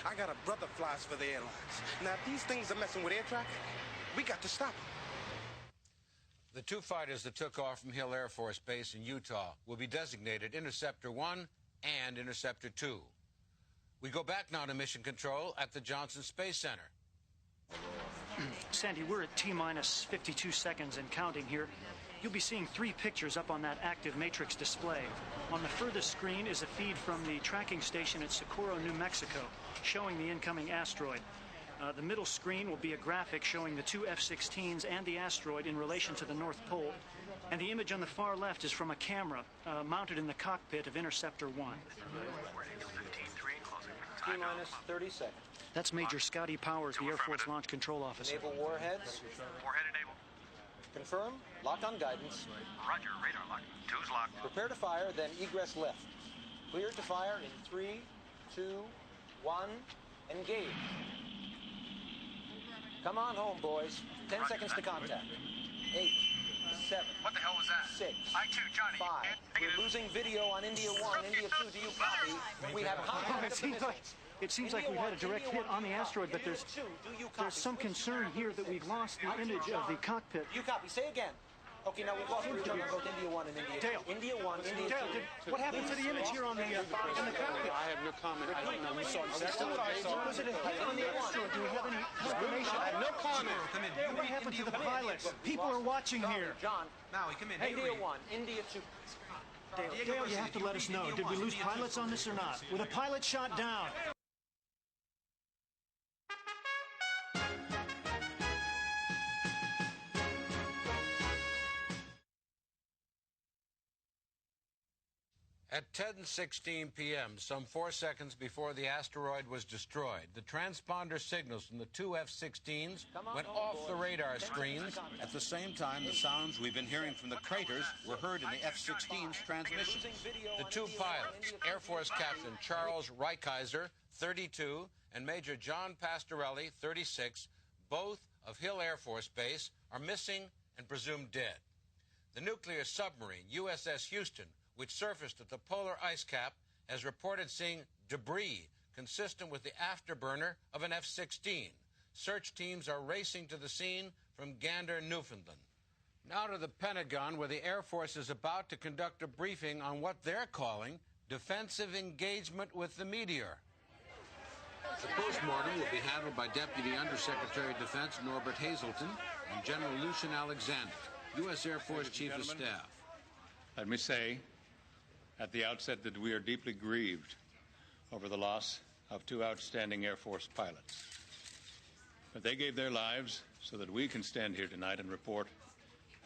S21: I got a brother flies for the airlines. Now, if these things are messing with air traffic, we got to stop them.
S5: The two fighters that took off from Hill Air Force Base in Utah will be designated Interceptor 1 and Interceptor 2. We go back now to Mission Control at the Johnson Space Center.
S10: Sandy, we're at T-minus 52 seconds and counting here. You'll be seeing 3 pictures up on that active matrix display. On the furthest screen is a feed from the tracking station at Socorro, New Mexico, showing the incoming asteroid. The middle screen will be a graphic showing the 2 F-16s and the asteroid in relation to the North Pole. And the image on the far left is from a camera mounted in the cockpit of Interceptor 1.
S11: T-minus 30 seconds.
S10: That's Major Scotty Powers, the Air Force Launch Control Officer.
S11: Enable warheads.
S21: Warhead enabled.
S11: Confirm. Lock on guidance.
S21: Roger, radar lock. 2's locked.
S11: Prepare to fire, then egress left.
S7: Cleared to fire in 3, 2, 1, engage. Come on home, boys. 10 seconds to contact. 8, 7.
S21: What the hell was that?
S7: 6.
S21: I too, Johnny.
S7: 5. We're losing video on India 1, India 2. Do you copy? We have contact of the missiles.
S10: It seems like we've had a direct hit on the asteroid, but there's some concern here that we've lost the image of the cockpit.
S7: You copy. Say again. Okay, now we've lost the image of both India 1 and India 2.
S10: Dale.
S7: India 1, India 2.
S10: What happened to the image here on the in the cockpit?
S16: I have no comment. I don't know. We saw exactly what I saw.
S10: Was it a hit on the asteroid? Do we have any information?
S16: I have no comment.
S10: Dale, what happened to the pilots? People are watching here.
S7: John.
S17: Maui, come in.
S7: India 1, India 2.
S10: Dale, you have to let us know. Did we lose pilots on this or not? Were the pilots shot down?
S5: At 10:16 p.m., some 4 seconds before the asteroid was destroyed, the transponder signals from the two F-16s went off the radar screens.
S22: At the same time, the sounds we've been hearing from the craters were heard in the F-16's transmissions.
S5: The two pilots, Air Force Captain Charles Reichheiser, 32, and Major John Pastorelli, 36, both of Hill Air Force Base, are missing and presumed dead. The nuclear submarine USS Houston, which surfaced at the polar ice cap, has reported seeing debris consistent with the afterburner of an F-16. Search teams are racing to the scene from Gander, Newfoundland. Now to the Pentagon, where the Air Force is about to conduct a briefing on what they're calling defensive engagement with the meteor. The postmortem will be handled by Deputy Undersecretary of Defense Norbert Hazelton and General Lucian Alexander, U.S. Air Force Chief of Staff.
S23: Let me say at the outset that we are deeply grieved over the loss of two outstanding Air Force pilots. But they gave their lives so that we can stand here tonight and report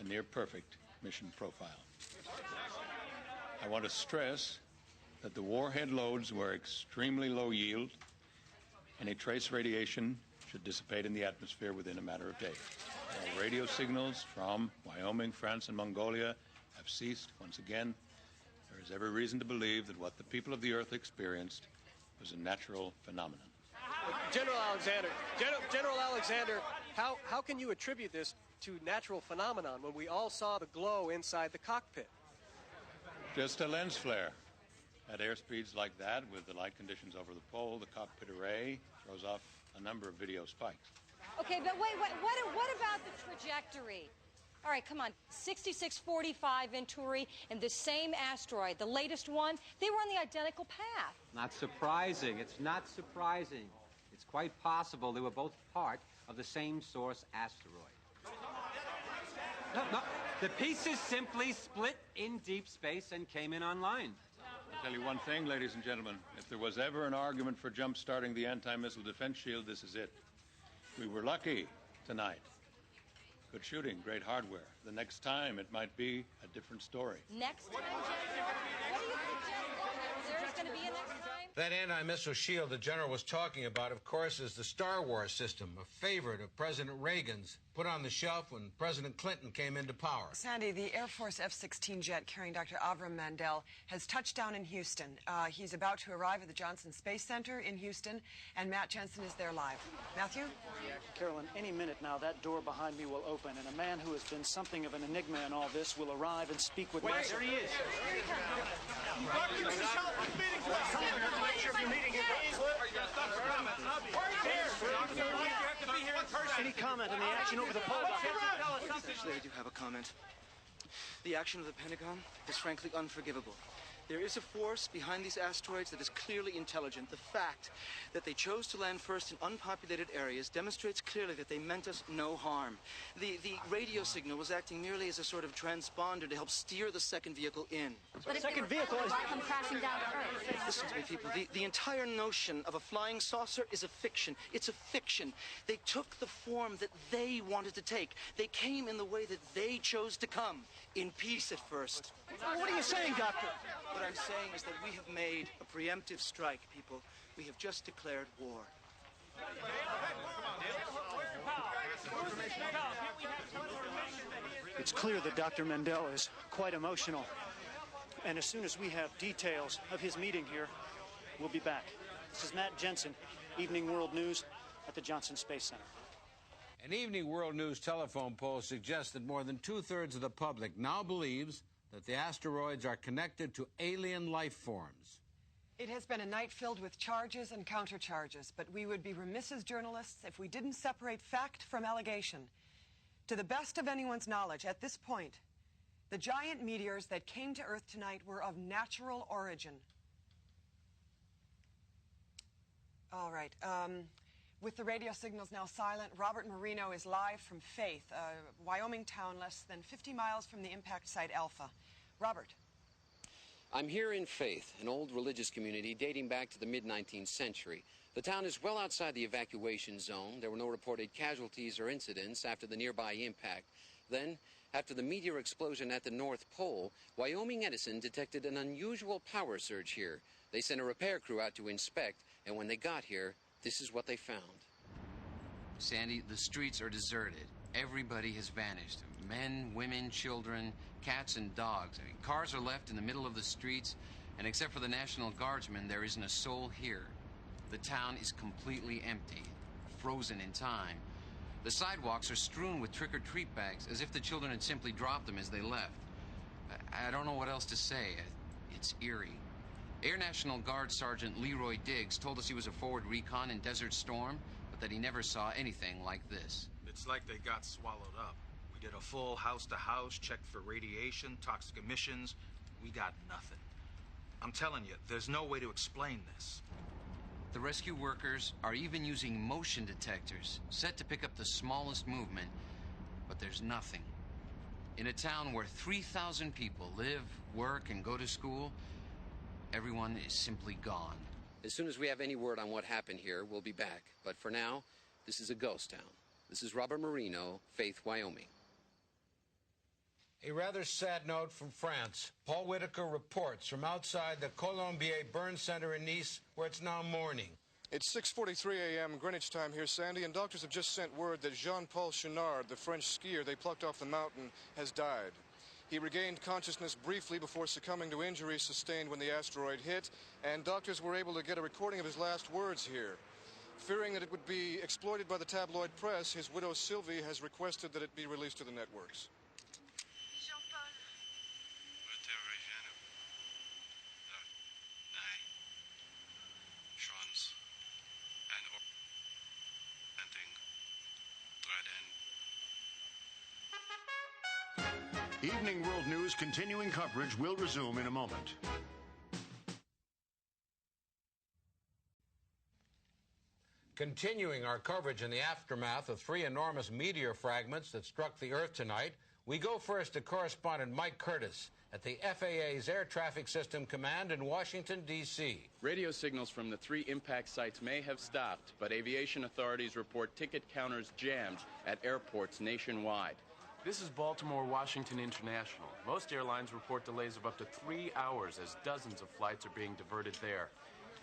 S23: a near-perfect mission profile. I want to stress that the warhead loads were extremely low yield. Any trace radiation should dissipate in the atmosphere within a matter of days. All radio signals from Wyoming, France, and Mongolia have ceased once again. There is every reason to believe that what the people of the Earth experienced was a natural phenomenon.
S24: General Alexander, how can you attribute this to natural phenomenon when we all saw the glow inside the cockpit?
S23: Just a lens flare. At airspeeds like that, with the light conditions over the pole, the cockpit array throws off a number of video spikes.
S25: Okay, but wait, what about the trajectory? All right, come on. 6645 Venturi and the same asteroid, the latest one, they were on the identical path.
S26: Not surprising. It's not surprising. It's quite possible they were both part of the same source asteroid. No. The pieces simply split in deep space and came in online.
S23: I'll tell you one thing, ladies and gentlemen. If there was ever an argument for jump-starting the anti-missile defense shield, this is it. We were lucky tonight. Good shooting, great hardware. The next time, it might be a different story.
S25: Next time, General? What do you suggest? There's going to be a next time?
S5: That anti-missile shield the General was talking about, of course, is the Star Wars system, a favorite of President Reagan's, put on the shelf when President Clinton came into power.
S15: Sandy, the Air Force F-16 jet carrying Dr. Avram Mandel has touched down in Houston. He's about to arrive at the Johnson Space Center in Houston, and Matt Jensen is there live. Matthew?
S10: Carolyn, any minute now, that door behind me will open, and a man who has been something of an enigma in all this will arrive and speak with me.
S21: There he is.
S25: Here he comes.
S10: Any comment on the action over the pole?
S27: They do have a comment. The action of the Pentagon is frankly unforgivable. There is a force behind these asteroids that is clearly intelligent. The fact that they chose to land first in unpopulated areas demonstrates clearly that they meant us no harm. The radio signal was acting merely as a sort of transponder to help steer the second vehicle in.
S25: But if second vehicle is come crashing down to Earth.
S27: Listen to me, people. The entire notion of a flying saucer is a fiction. It's a fiction. They took the form that they wanted to take. They came in the way that they chose to come, in peace at first.
S10: What are you saying, Doctor?
S27: What I'm saying is that we have made a preemptive strike, people. We have just declared war.
S10: It's clear that Dr. Mandel is quite emotional. And as soon as we have details of his meeting here, we'll be back. This is Matt Jensen, Evening World News at the Johnson Space Center.
S5: An Evening World News telephone poll suggests that more than two-thirds of the public now believes that the asteroids are connected to alien life forms.
S15: It has been a night filled with charges and countercharges, but we would be remiss as journalists if we didn't separate fact from allegation. To the best of anyone's knowledge, at this point, the giant meteors that came to Earth tonight were of natural origin. All right. With the radio signals now silent, Robert Marino is live from Faith, a Wyoming town less than 50 miles from the impact site Alpha. Robert.
S3: I'm here in Faith, an old religious community dating back to the mid-19th century. The town is well outside the evacuation zone. There were no reported casualties or incidents after the nearby impact. Then, after the meteor explosion at the North Pole, Wyoming Edison detected an unusual power surge here. They sent a repair crew out to inspect, and when they got here, this is what they found.
S4: Sandy, the streets are deserted. Everybody has vanished. Men, women, children, cats, and dogs. I mean, cars are left in the middle of the streets, and except for the National Guardsmen, there isn't a soul here. The town is completely empty, frozen in time. The sidewalks are strewn with trick-or-treat bags, as if the children had simply dropped them as they left. I don't know what else to say. It's eerie. Air National Guard Sergeant Leroy Diggs told us he was a forward recon in Desert Storm, but that he never saw anything like this.
S8: It's like they got swallowed up. We did a full house-to-house, checked for radiation, toxic emissions. We got nothing. I'm telling you, there's no way to explain this.
S4: The rescue workers are even using motion detectors, set to pick up the smallest movement, but there's nothing. In a town where 3,000 people live, work, and go to school, everyone is simply gone.
S3: As soon as we have any word on what happened here, we'll be back. But for now, this is a ghost town. This is Robert Marino, Faith, Wyoming.
S5: A rather sad note from France. Paul Whitaker reports from outside the Colombier Burn Center in Nice, where it's now morning.
S9: It's 6:43 a.m. Greenwich time here, Sandy, and doctors have just sent word that Jean-Paul Chenard, the French skier they plucked off the mountain, has died. He regained consciousness briefly before succumbing to injuries sustained when the asteroid hit, and doctors were able to get a recording of his last words here. Fearing that it would be exploited by the tabloid press, his widow Sylvie has requested that it be released to the networks.
S2: Evening World News continuing coverage will resume in a moment.
S5: Continuing our coverage in the aftermath of three enormous meteor fragments that struck the Earth tonight, we go first to correspondent Mike Curtis at the FAA's Air Traffic System Command in Washington, D.C.
S6: Radio signals from the three impact sites may have stopped, but aviation authorities report ticket counters jammed at airports nationwide.
S12: This is Baltimore Washington International. Most airlines report delays of up to 3 hours as dozens of flights are being diverted there.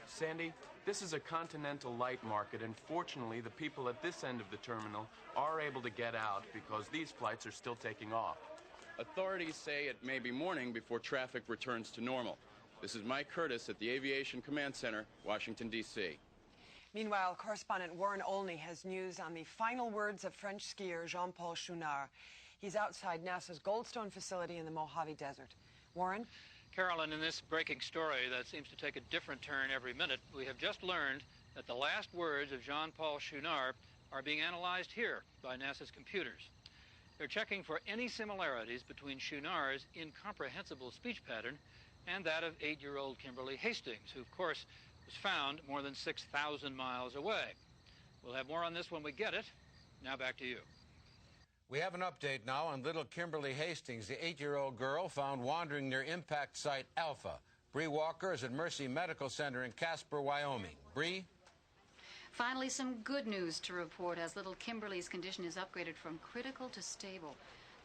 S12: Sandy, this is a continental light market, and fortunately the people at this end of the terminal are able to get out because these flights are still taking off.
S6: Authorities say it may be morning before traffic returns to normal. This is Mike Curtis at the Aviation Command Center, Washington, D.C.
S15: Meanwhile, correspondent Warren Olney has news on the final words of French skier Jean-Paul Chenard. He's outside NASA's Goldstone facility in the Mojave Desert. Warren?
S13: Carolyn, in this breaking story that seems to take a different turn every minute, we have just learned that the last words of Jean-Paul Chenard are being analyzed here by NASA's computers. They're checking for any similarities between Chenard's incomprehensible speech pattern and that of 8-year-old Kimberly Hastings, who, of course, was found more than 6,000 miles away. We'll have more on this when we get it. Now back to you.
S5: We have an update now on little Kimberly Hastings, the 8-year-old girl found wandering near impact site Alpha. Bree Walker is at Mercy Medical Center in Casper, Wyoming. Bree?
S19: Finally, some good news to report as little Kimberly's condition is upgraded from critical to stable.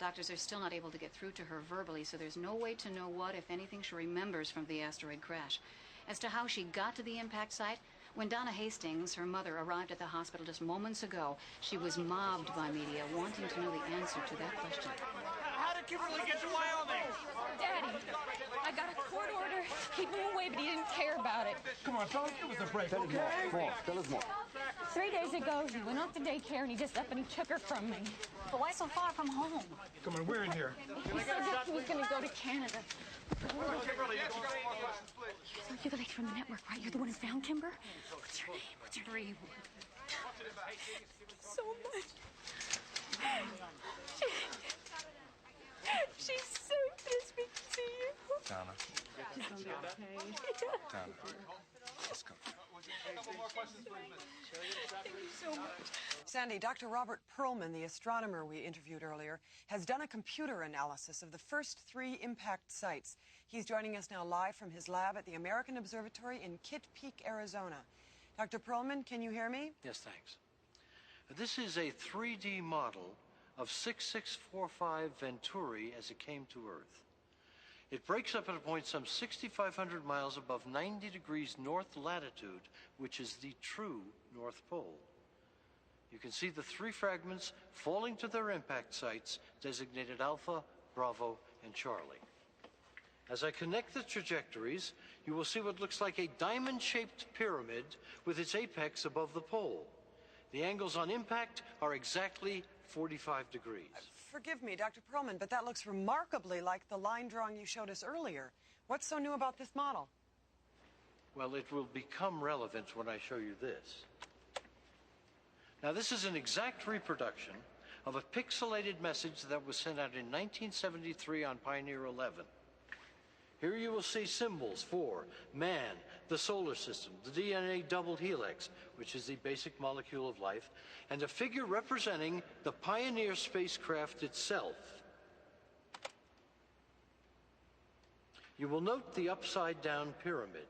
S19: Doctors are still not able to get through to her verbally, so there's no way to know what, if anything, she remembers from the asteroid crash. As to how she got to the impact site, when Donna Hastings, her mother, arrived at the hospital just moments ago, she was mobbed by media wanting to know the answer to that question.
S28: How did
S1: let Kimberly get to Wyoming?
S25: Daddy, I got a court order to keep him away, but he didn't care about it.
S1: Come on, fellas, give us a break, okay?
S2: Tell us more.
S25: 3 days ago, he went off to daycare and he just up and he took her from me. But why so far from home?
S1: Come on, we're in here.
S25: He said that he was going to go to Canada.
S1: Kimberly, you got any more questions, please?
S25: So you're the lady from the network, right? You're the one who found Kimber? What's your name? What's your name? So much. She's so pissed we can see you.
S1: Donna.
S25: She's gonna be okay.
S1: Donna. Let's go.
S25: Thank you so much.
S15: Sandy, Dr. Robert Perlman, the astronomer we interviewed earlier, has done a computer analysis of the first 3 impact sites. He's joining us now live from his lab at the American Observatory in Kitt Peak, Arizona. Dr. Perlman, can you hear me?
S11: Yes, thanks. This is a 3D model of 6645 Venturi as it came to Earth. It breaks up at a point some 6,500 miles above 90 degrees north latitude, which is the true North Pole. You can see the 3 fragments falling to their impact sites designated Alpha, Bravo, and Charlie. As I connect the trajectories, you will see what looks like a diamond-shaped pyramid with its apex above the pole. The angles on impact are exactly 45 degrees.
S15: Forgive me, Dr. Perlman, but that looks remarkably like the line drawing you showed us earlier. What's so new about this model?
S11: Well, it will become relevant when I show you this. Now, this is an exact reproduction of a pixelated message that was sent out in 1973 on Pioneer 11. Here you will see symbols for man, the solar system, the DNA double helix, which is the basic molecule of life, and a figure representing the Pioneer spacecraft itself. You will note the upside-down pyramid.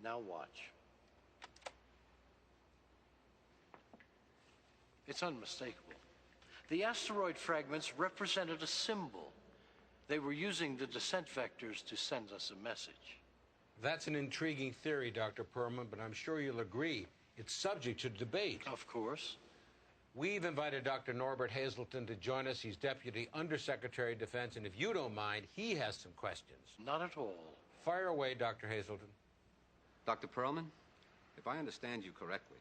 S11: Now watch. It's unmistakable. The asteroid fragments represented a symbol. They were using the descent vectors to send us a message.
S5: That's an intriguing theory, Dr. Perlman, but I'm sure you'll agree it's subject to debate.
S11: Of course.
S5: We've invited Dr. Norbert Hazelton to join us. He's Deputy Undersecretary of Defense, and if you don't mind, he has some questions.
S11: Not at all.
S5: Fire away, Dr. Hazelton.
S14: Dr. Perlman, if I understand you correctly,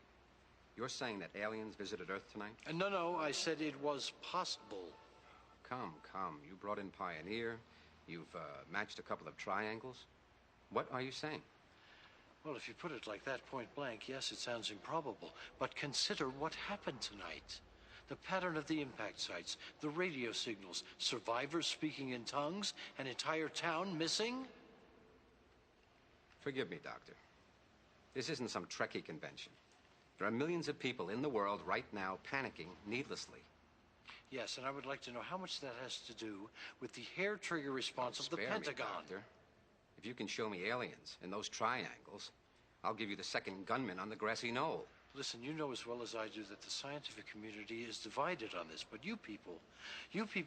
S14: you're saying that aliens visited Earth tonight?
S11: No, I said it was possible.
S14: Come. You brought in Pioneer. You've matched a couple of triangles. What are you saying?
S11: Well, if you put it like that, point blank, yes, it sounds improbable. But consider what happened tonight. The pattern of the impact sites, the radio signals, survivors speaking in tongues, an entire town missing.
S14: Forgive me, Doctor. This isn't some Trekkie convention. There are millions of people in the world right now panicking needlessly.
S11: Yes, and I would like to know how much that has to do with the hair-trigger response of the Pentagon.
S14: Me, Doctor. If you can show me aliens in those triangles, I'll give you the second gunman on the grassy knoll.
S11: Listen, you know as well as I do that the scientific community is divided on this, but you people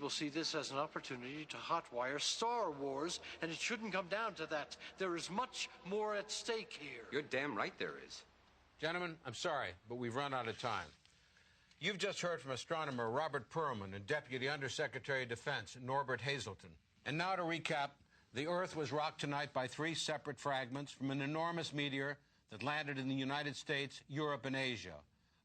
S11: see this as an opportunity to hotwire Star Wars, and it shouldn't come down to that. There is much more at stake here.
S14: You're damn right there is.
S5: Gentlemen, I'm sorry, but we've run out of time. You've just heard from astronomer Robert Perlman and Deputy Undersecretary of Defense Norbert Hazelton. And now to recap, the Earth was rocked tonight by 3 separate fragments from an enormous meteor that landed in the United States, Europe, and Asia.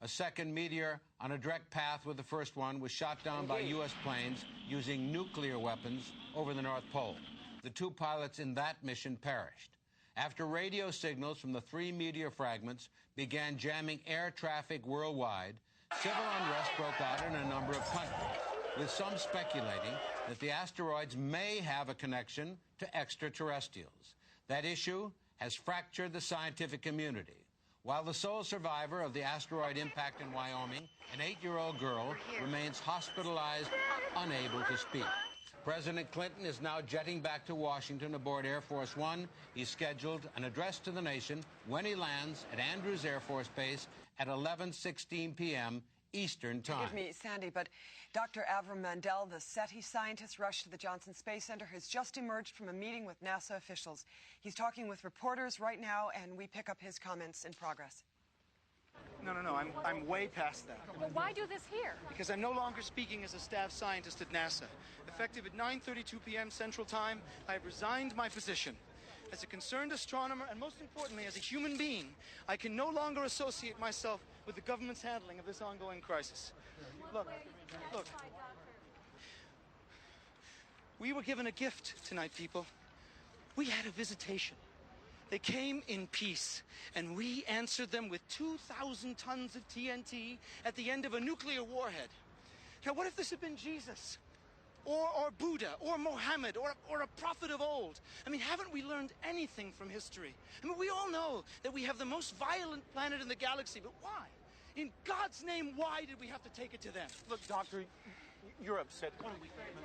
S5: A second meteor on a direct path with the first one was shot down by U.S. planes using nuclear weapons over the North Pole. The 2 pilots in that mission perished. After radio signals from the 3 meteor fragments began jamming air traffic worldwide, civil unrest broke out in a number of countries, with some speculating that the asteroids may have a connection to extraterrestrials. That issue has fractured the scientific community. While the sole survivor of the asteroid impact in Wyoming, an 8-year-old girl, remains hospitalized, unable to speak. President Clinton is now jetting back to Washington aboard Air Force One. He's scheduled an address to the nation when he lands at Andrews Air Force Base at 11:16 p.m. Eastern Time.
S15: Forgive me, Sandy, but Dr. Avram Mandel, the SETI scientist rushed to the Johnson Space Center, has just emerged from a meeting with NASA officials. He's talking with reporters right now, and we pick up his comments in progress.
S27: No. I'm way past that.
S7: Well, why do this here?
S27: Because I'm no longer speaking as a staff scientist at NASA. Effective at 9:32 p.m. Central Time, I have resigned my position. As a concerned astronomer, and most importantly, as a human being, I can no longer associate myself with the government's handling of this ongoing crisis. Look. We were given a gift tonight, people. We had a visitation. They came in peace, and we answered them with 2,000 tons of TNT at the end of a nuclear warhead. Now, what if this had been Jesus? Or Buddha, or Mohammed, or a prophet of old? I mean, haven't we learned anything from history? I mean, we all know that we have the most violent planet in the galaxy, but why? In God's name, why did we have to take it to them?
S10: Look, Doctor, you're upset. Why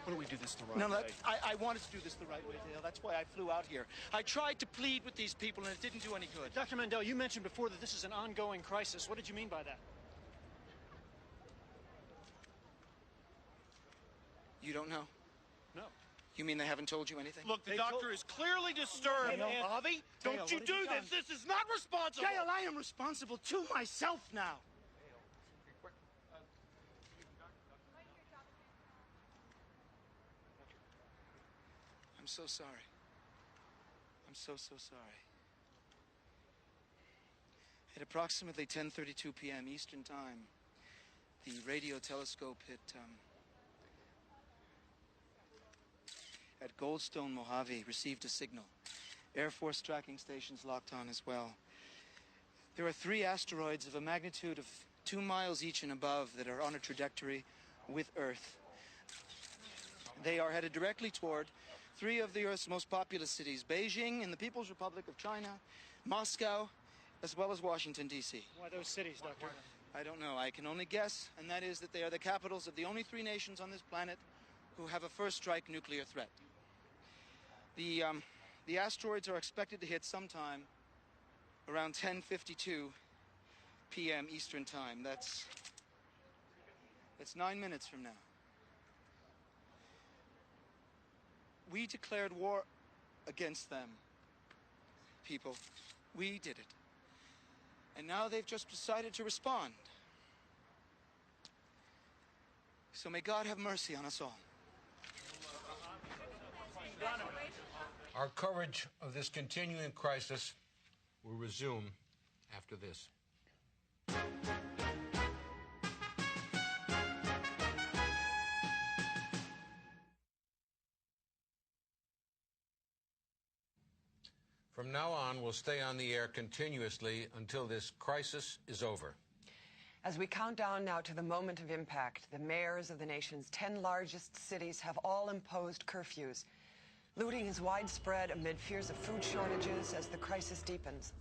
S10: don't we do this the right way?
S27: I wanted to do this the right way, Dale. That's why I flew out here. I tried to plead with these people, and it didn't do any good.
S10: Dr. Mandel, you mentioned before that this is an ongoing crisis. What did you mean by that?
S27: You don't know?
S10: No.
S27: You mean they haven't told you anything?
S16: Look, the doctor is clearly disturbed. Bobby, don't you do this. This is not responsible.
S27: Dale, I am responsible to myself now. I'm so sorry. I'm so sorry. At approximately 10:32 p.m. Eastern Time, the radio telescope at Goldstone, Mojave, received a signal. Air Force tracking stations locked on as well. There are 3 asteroids of a magnitude of 2 miles each and above that are on a trajectory with Earth. They are headed directly toward 3 of the Earth's most populous cities, Beijing in the People's Republic of China, Moscow, as well as Washington, D.C.
S10: Why those cities, Doctor?
S27: I don't know. I can only guess, and that is that they are the capitals of the only 3 nations on this planet who have a first-strike nuclear threat. The asteroids are expected to hit sometime around 10:52 p.m. Eastern Time. That's 9 minutes from now. We declared war against them, people. We did it. And now they've just decided to respond. So may God have mercy on us all.
S5: Our coverage of this continuing crisis will resume after this. From now on, we'll stay on the air continuously until this crisis is over.
S15: As we count down now to the moment of impact, the mayors of the nation's 10 largest cities have all imposed curfews. Looting is widespread amid fears of food shortages as the crisis deepens.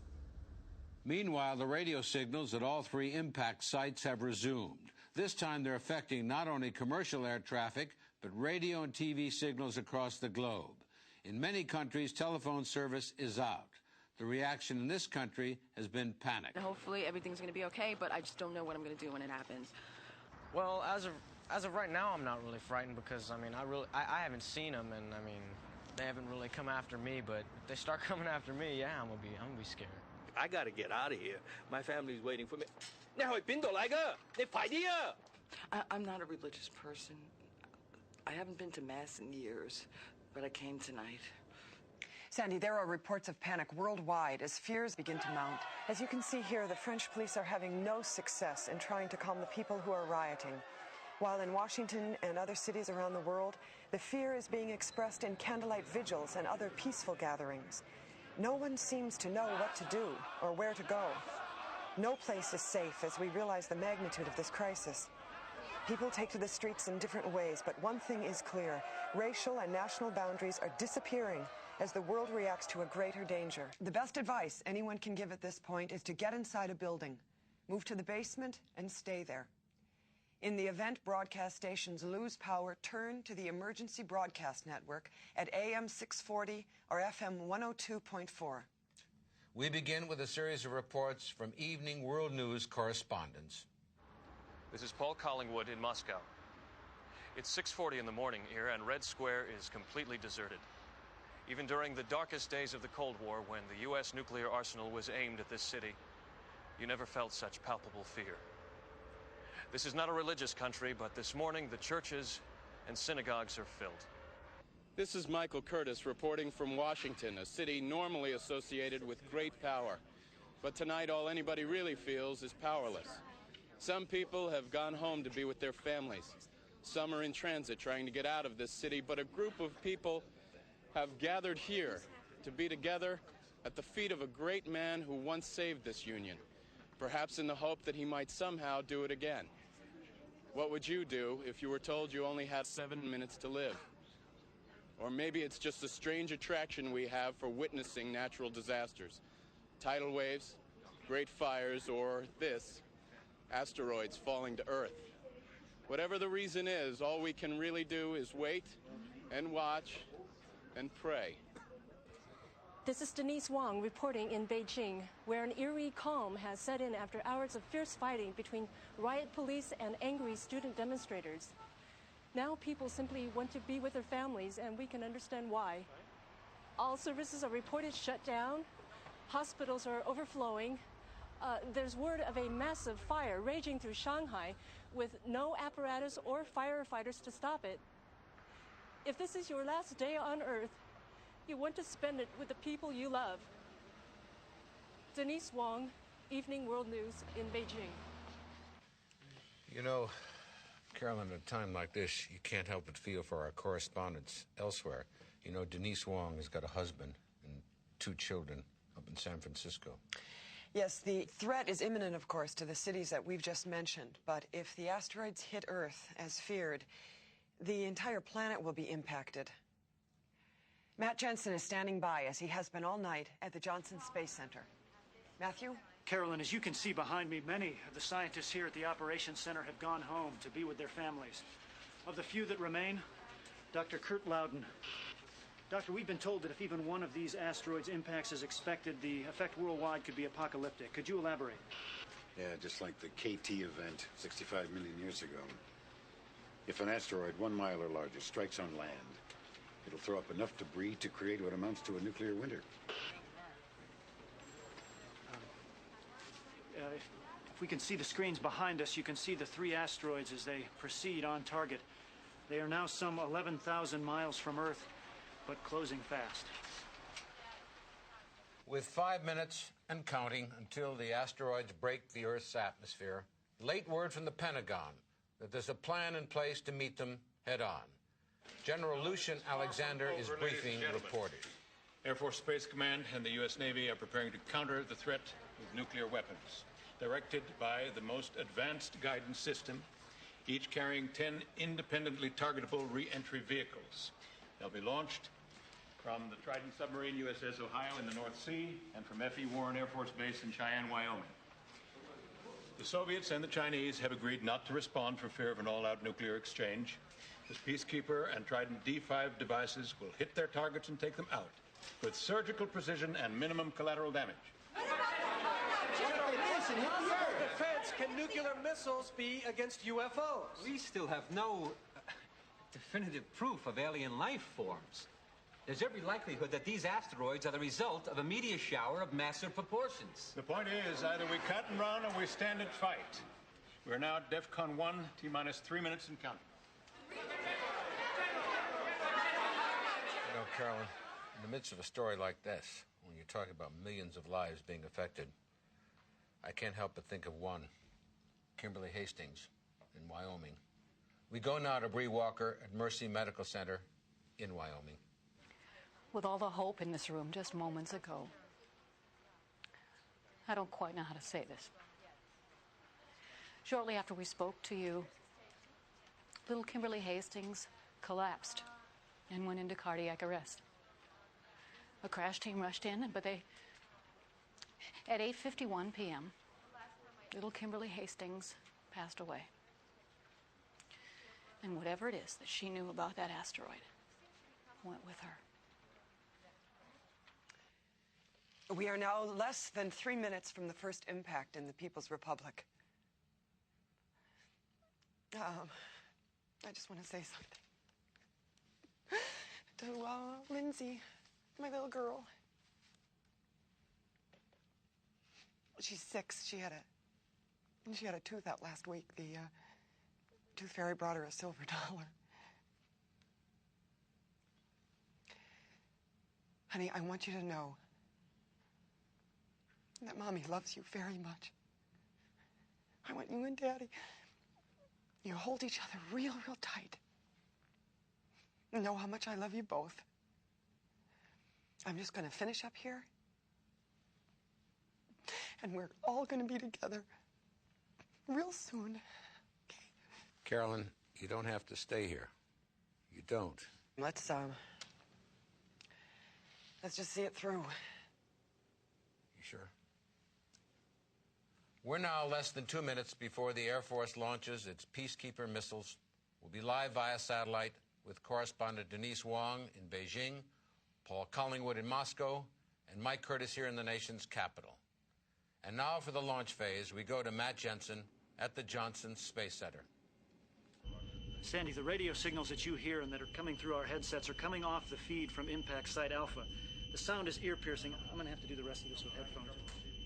S5: Meanwhile, the radio signals at all 3 impact sites have resumed. This time they're affecting not only commercial air traffic, but radio and TV signals across the globe. In many countries, telephone service is out. The reaction in this country has been panic.
S17: Hopefully everything's going to be okay, but I just don't know what I'm going to do when it happens.
S18: Well, as of right now, I'm not really frightened because, I mean, I haven't seen them, and, I mean, they haven't really come after me, but if they start coming after me, yeah, I'm gonna be scared.
S21: I gotta get out of here. My family's waiting for me. 你去邊度嚟㗎？你快啲啊！
S17: I'm not a religious person. I haven't been to Mass in years, but I came tonight.
S15: Sandy, there are reports of panic worldwide as fears begin to mount. As you can see here, the French police are having no success in trying to calm the people who are rioting. While in Washington and other cities around the world, the fear is being expressed in candlelight vigils and other peaceful gatherings. No one seems to know what to do or where to go. No place is safe as we realize the magnitude of this crisis. People take to the streets in different ways, but one thing is clear. Racial and national boundaries are disappearing as the world reacts to a greater danger. The best advice anyone can give at this point is to get inside a building, move to the basement, and stay there. In the event broadcast stations lose power, turn to the Emergency Broadcast Network at AM 640 or FM 102.4.
S5: We begin with a series of reports from Evening World News correspondents.
S20: This is Paul Collingwood in Moscow. It's 6:40 in the morning here, and Red Square is completely deserted. Even during the darkest days of the Cold War, when the U.S. nuclear arsenal was aimed at this city, you never felt such palpable fear. This is not a religious country, but this morning the churches and synagogues are filled.
S6: This is Michael Curtis reporting from Washington, a city normally associated with great power. But tonight all anybody really feels is powerless. Some people have gone home to be with their families. Some are in transit trying to get out of this city, but a group of people have gathered here to be together at the feet of a great man who once saved this union, perhaps in the hope that he might somehow do it again. What would you do if you were told you only had 7 minutes to live? Or maybe it's just a strange attraction we have for witnessing natural disasters. Tidal waves, great fires, or this, asteroids falling to Earth. Whatever the reason is, all we can really do is wait and watch and pray.
S4: This is Denise Wong reporting in Beijing, where an eerie calm has set in after hours of fierce fighting between riot police and angry student demonstrators. Now people simply want to be with their families, and we can understand why. All services are reported shut down. Hospitals are overflowing. There's word of a massive fire raging through Shanghai with no apparatus or firefighters to stop it. If this is your last day on Earth, you want to spend it with the people you love. Denise Wong, Evening World News in Beijing.
S5: You know, Carolyn, at a time like this, you can't help but feel for our correspondents elsewhere. You know, Denise Wong has got a husband and 2 children up in San Francisco.
S15: Yes, the threat is imminent, of course, to the cities that we've just mentioned. But if the asteroids hit Earth, as feared, the entire planet will be impacted. Matt Jensen is standing by, as he has been all night, at the Johnson Space Center. Matthew?
S10: Carolyn, as you can see behind me, many of the scientists here at the Operations Center have gone home to be with their families. Of the few that remain, Dr. Kurt Loudon. Doctor, we've been told that if even one of these asteroids impacts as expected, the effect worldwide could be apocalyptic. Could you elaborate?
S2: Yeah, just like the KT event 65 million years ago. If an asteroid 1 mile or larger strikes on land, it'll throw up enough debris to create what amounts to a nuclear winter.
S10: If we can see the screens behind us, you can see the 3 asteroids as they proceed on target. They are now some 11,000 miles from Earth, but closing fast.
S5: With 5 minutes and counting until the asteroids break the Earth's atmosphere, late word from the Pentagon that there's a plan in place to meet them head-on. General Lucian Alexander is briefing reporters.
S7: Air Force Space Command and the U.S. Navy are preparing to counter the threat with nuclear weapons, directed by the most advanced guidance system, each carrying 10 independently targetable re-entry vehicles. They'll be launched from the Trident submarine USS Ohio in the North Sea and from F.E. Warren Air Force Base in Cheyenne, Wyoming. The Soviets and the Chinese have agreed not to respond for fear of an all-out nuclear exchange. The Peacekeeper and Trident D5 devices will hit their targets and take them out with surgical precision and minimum collateral damage.
S8: Listen, how defense can nuclear missiles be against UFOs?
S14: We still have no definitive proof of alien life forms. There's every likelihood that these asteroids are the result of a meteor shower of massive proportions.
S7: The point is, either we cut and run or we stand and fight. We're now at DEFCON 1, T-minus 3 minutes and counting.
S5: You know, Carolyn, in the midst of a story like this, when you're talking about millions of lives being affected, I can't help but think of one, Kimberly Hastings in Wyoming. We go now to Bree Walker at Mercy Medical Center in Wyoming.
S22: With all the hope in this room just moments ago, I don't quite know how to say this. Shortly after we spoke to you, little Kimberly Hastings collapsed and went into cardiac arrest. A crash team rushed in, but at 8:51 p.m., little Kimberly Hastings passed away. And whatever it is that she knew about that asteroid went with her.
S15: We are now less than 3 minutes from the first impact in the People's Republic. I just want to say something to Lindsay, my little girl.
S3: she's 6. She had a tooth out last week. The tooth fairy brought her a silver dollar. Honey, I want you to know that Mommy loves you very much. I want you and Daddy, you hold each other real, real tight. And know how much I love you both. I'm just going to finish up here. And we're all going to be together real soon.
S5: Carolyn, you don't have to stay here. You don't.
S3: Let's just see it through.
S5: You sure? We're now less than 2 minutes before the Air Force launches its Peacekeeper missiles. We'll be live via satellite with correspondent Denise Wong in Beijing, Paul Collingwood in Moscow, and Mike Curtis here in the nation's capital. And now for the launch phase, we go to Matt Jensen at the Johnson Space Center.
S10: Sandy, the radio signals that you hear and that are coming through our headsets are coming off the feed from Impact Site Alpha. The sound is ear-piercing. I'm going to have to do the rest of this with headphones.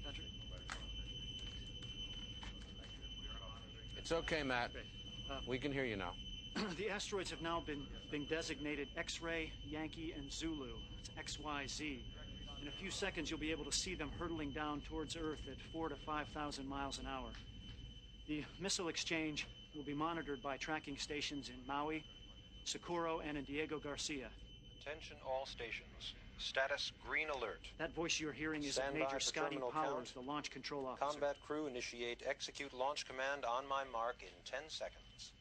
S10: Patrick?
S5: It's okay, Matt. We can hear you now.
S10: The asteroids have now been designated X-Ray, Yankee, and Zulu. It's XYZ. In a few seconds, you'll be able to see them hurtling down towards Earth at 4,000 to 5,000 miles an hour. The missile exchange will be monitored by tracking stations in Maui, Socorro, and in Diego Garcia.
S9: Attention all stations. Status green alert.
S10: That voice you're hearing is Major Scotty Powers, the launch control officer.
S9: Combat crew initiate execute launch command on my mark in 10 seconds.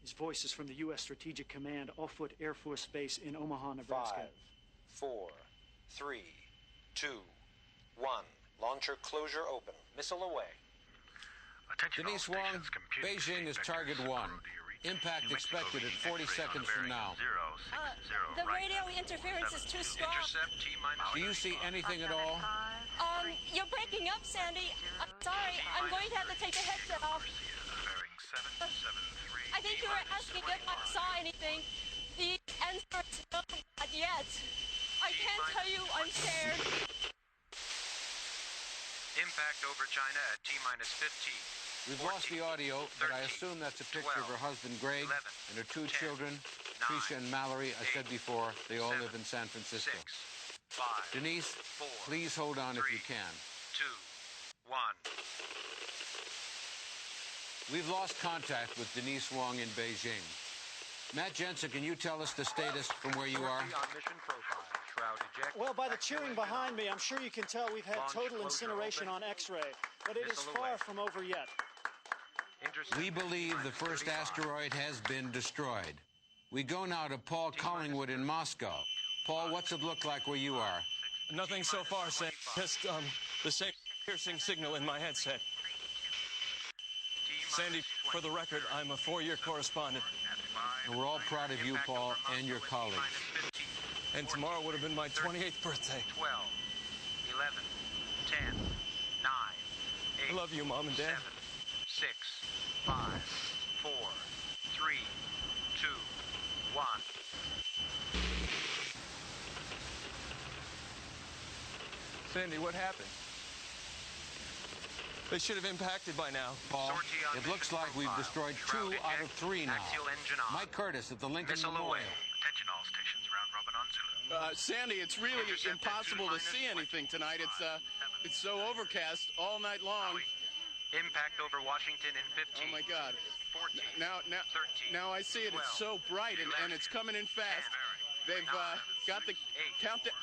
S10: His voice is from the U.S. Strategic Command Offutt Air Force Base in Omaha, Nebraska.
S9: 5, 4, 3, 2, 1. Launcher closure open. Missile away.
S5: Denise Wong, Beijing is target 1. Impact expected at 40 seconds from now.
S4: The radio interference is too strong.
S5: Do you see anything at all?
S4: You're breaking up, Sandy. I'm sorry. I'm going to have to take the headset off. I think you were asking if I saw anything. The answer is no, not yet. I can't tell you I'm scared.
S9: Impact over China at T-minus 15.
S5: We've lost the audio, but I assume that's a picture of her husband, Greg, and her 2 children, Tricia and Mallory. I said before, they all live in San Francisco.
S9: 6, 5,
S5: Denise,
S9: 4,
S5: please hold on
S9: 3,
S5: if you can.
S9: 2, 1.
S5: We've lost contact with Denise Wong in Beijing. Matt Jensen, can you tell us the status from where you are?
S10: Well, by the cheering behind me, I'm sure you can tell we've had total incineration on X-ray, but it is far from over yet.
S5: We believe the first asteroid has been destroyed. We go now to Paul Collingwood in Moscow. Paul, what's it look like where you are?
S20: Nothing so far, Sam. Just the same piercing signal in my headset. Sandy, for the record, I'm a 4-year correspondent.
S5: And we're all proud of you, Paul, and your colleagues.
S20: And tomorrow would have been my 28th birthday.
S9: 12, 11, 10, 9, 8,
S20: I love you, Mom and Dad.
S9: 7, 6, 5, 4, 3, 2, 1.
S20: Sandy, what happened? They should have impacted by now.
S5: Paul, it looks like we've destroyed 2 out of 3 now. Mike Curtis at the Lincoln Memorial.
S9: Attention all stations, round robin on Zulu.
S16: Sandy, it's really impossible to see anything tonight. It's so overcast all night long.
S9: Impact over Washington in 15.
S16: Oh my God!
S9: 14.
S16: Now I see it.
S9: 12,
S16: It's so bright and it's coming in fast.
S9: 10,
S16: They've
S9: 9,
S16: got the
S9: 8,
S16: countdown.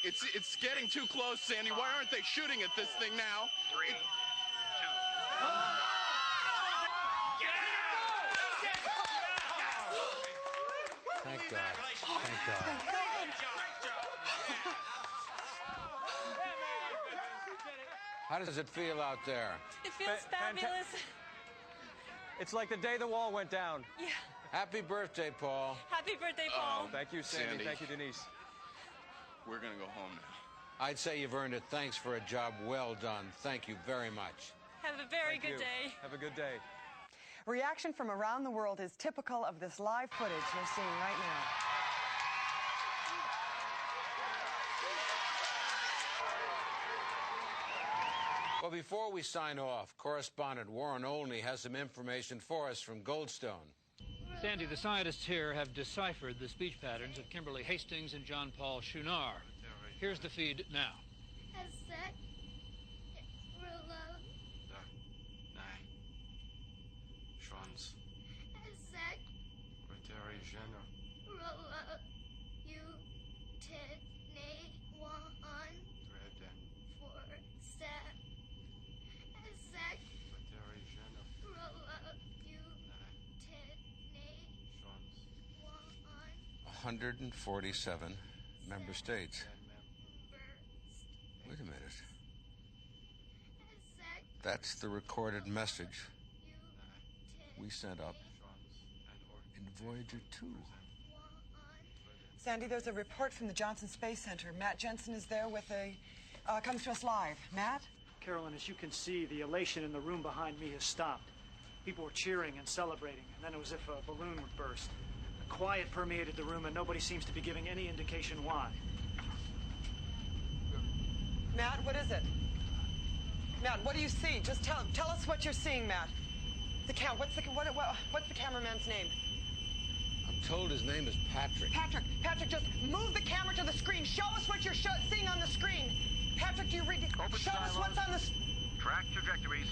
S9: 7.
S16: It's getting too close, Sandy. Why aren't they shooting at this thing now?
S9: 3, 2.
S5: Thank God. Thank God. How does it feel out there?
S4: It feels fabulous.
S14: It's like the day the wall went down.
S4: Yeah.
S5: Happy birthday, Paul.
S4: Happy birthday, Paul.
S14: Thank you, Sandy.
S16: Sandy.
S14: Thank you, Denise.
S16: We're gonna go home now.
S5: I'd say you've earned it. Thanks for a job well done. Thank you very much.
S4: Have a very
S14: Thank
S4: good
S14: you.
S4: day.
S14: Have a good day.
S3: Reaction from around the world is typical of this live footage you're seeing right now.
S5: But before we sign off, correspondent Warren Olney has some information for us from Goldstone.
S1: Sandy, the scientists here have deciphered the speech patterns of Kimberly Hastings and John Paul Chouinard. Here's the feed now.
S5: One 147 member states. Wait a minute. That's the recorded message we sent up in Voyager 2.
S15: Sandy, there's a report from the Johnson Space Center. Matt Jensen is there with comes to us live. Matt?
S10: Carolyn, as you can see, the elation in the room behind me has stopped. People were cheering and celebrating, and then it was as if a balloon would burst. Quiet permeated the room, and nobody seems to be giving any indication why.
S15: Matt, what is it? Matt, what do you see? Just tell us what you're seeing, Matt. What's the cameraman's name?
S5: I'm told his name is Patrick.
S15: Patrick, just move the camera to the screen. Show us what you're seeing on the screen. Patrick, do you read? Show us what's on the.
S12: Track trajectories.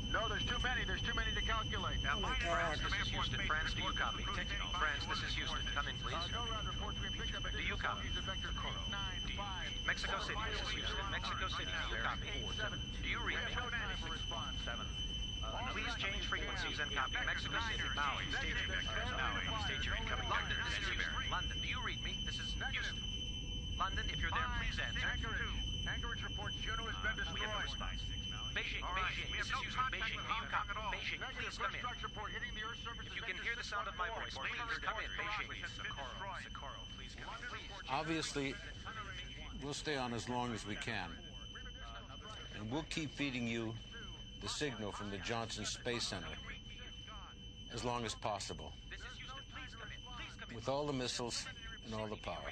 S12: No, there's too many. There's too many to calculate.
S15: Oh my God.
S9: This is Houston. France, do you copy? France, this is Houston. Come in, please. Do you copy? Mexico City, this is Houston. Mexico City, do you copy? Do you read me? Please change frequencies and copy. Mexico City. Maui, state your incoming. London, this is Houston. London, do you read me? This is Houston. London, if you're there, please answer.
S12: Anchorage reports Juno has been destroyed.
S9: We have a response. Beijing, this is Houston. Beijing, do you copy? Beijing, please come in. If you can hear the sound of my voice, please come in. Beijing. Socorro, please come in.
S5: Obviously, we'll stay on as long as we can. And we'll keep feeding you the signal from the Johnson Space Center as long as possible. With all the missiles and all the power.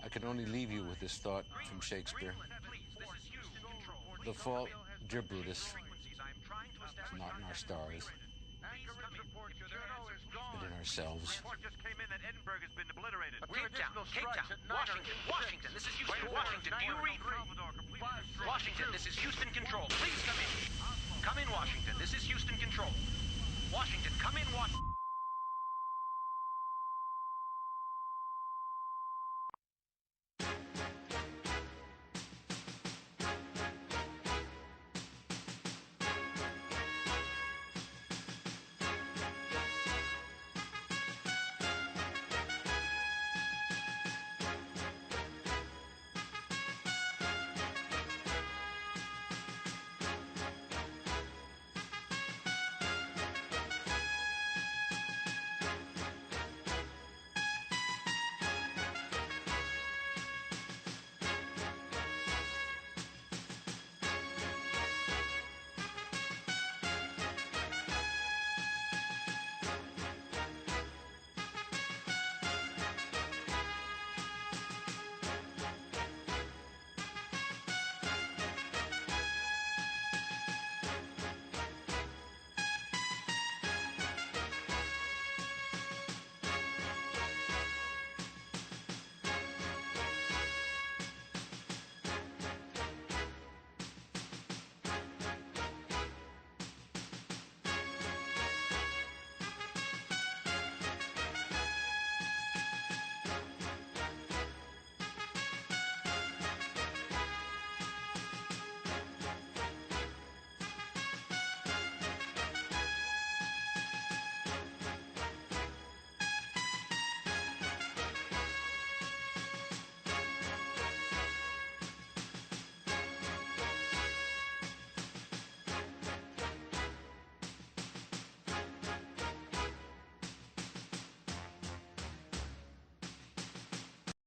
S5: I can only leave you with this thought from Shakespeare. The fault, dear Brutus, is not in our stars, but in ourselves.
S9: Cape Town, Washington, this is Houston. Washington, do you read me? Washington, this is Houston Control. Please come in. Come in, Washington. This is Houston.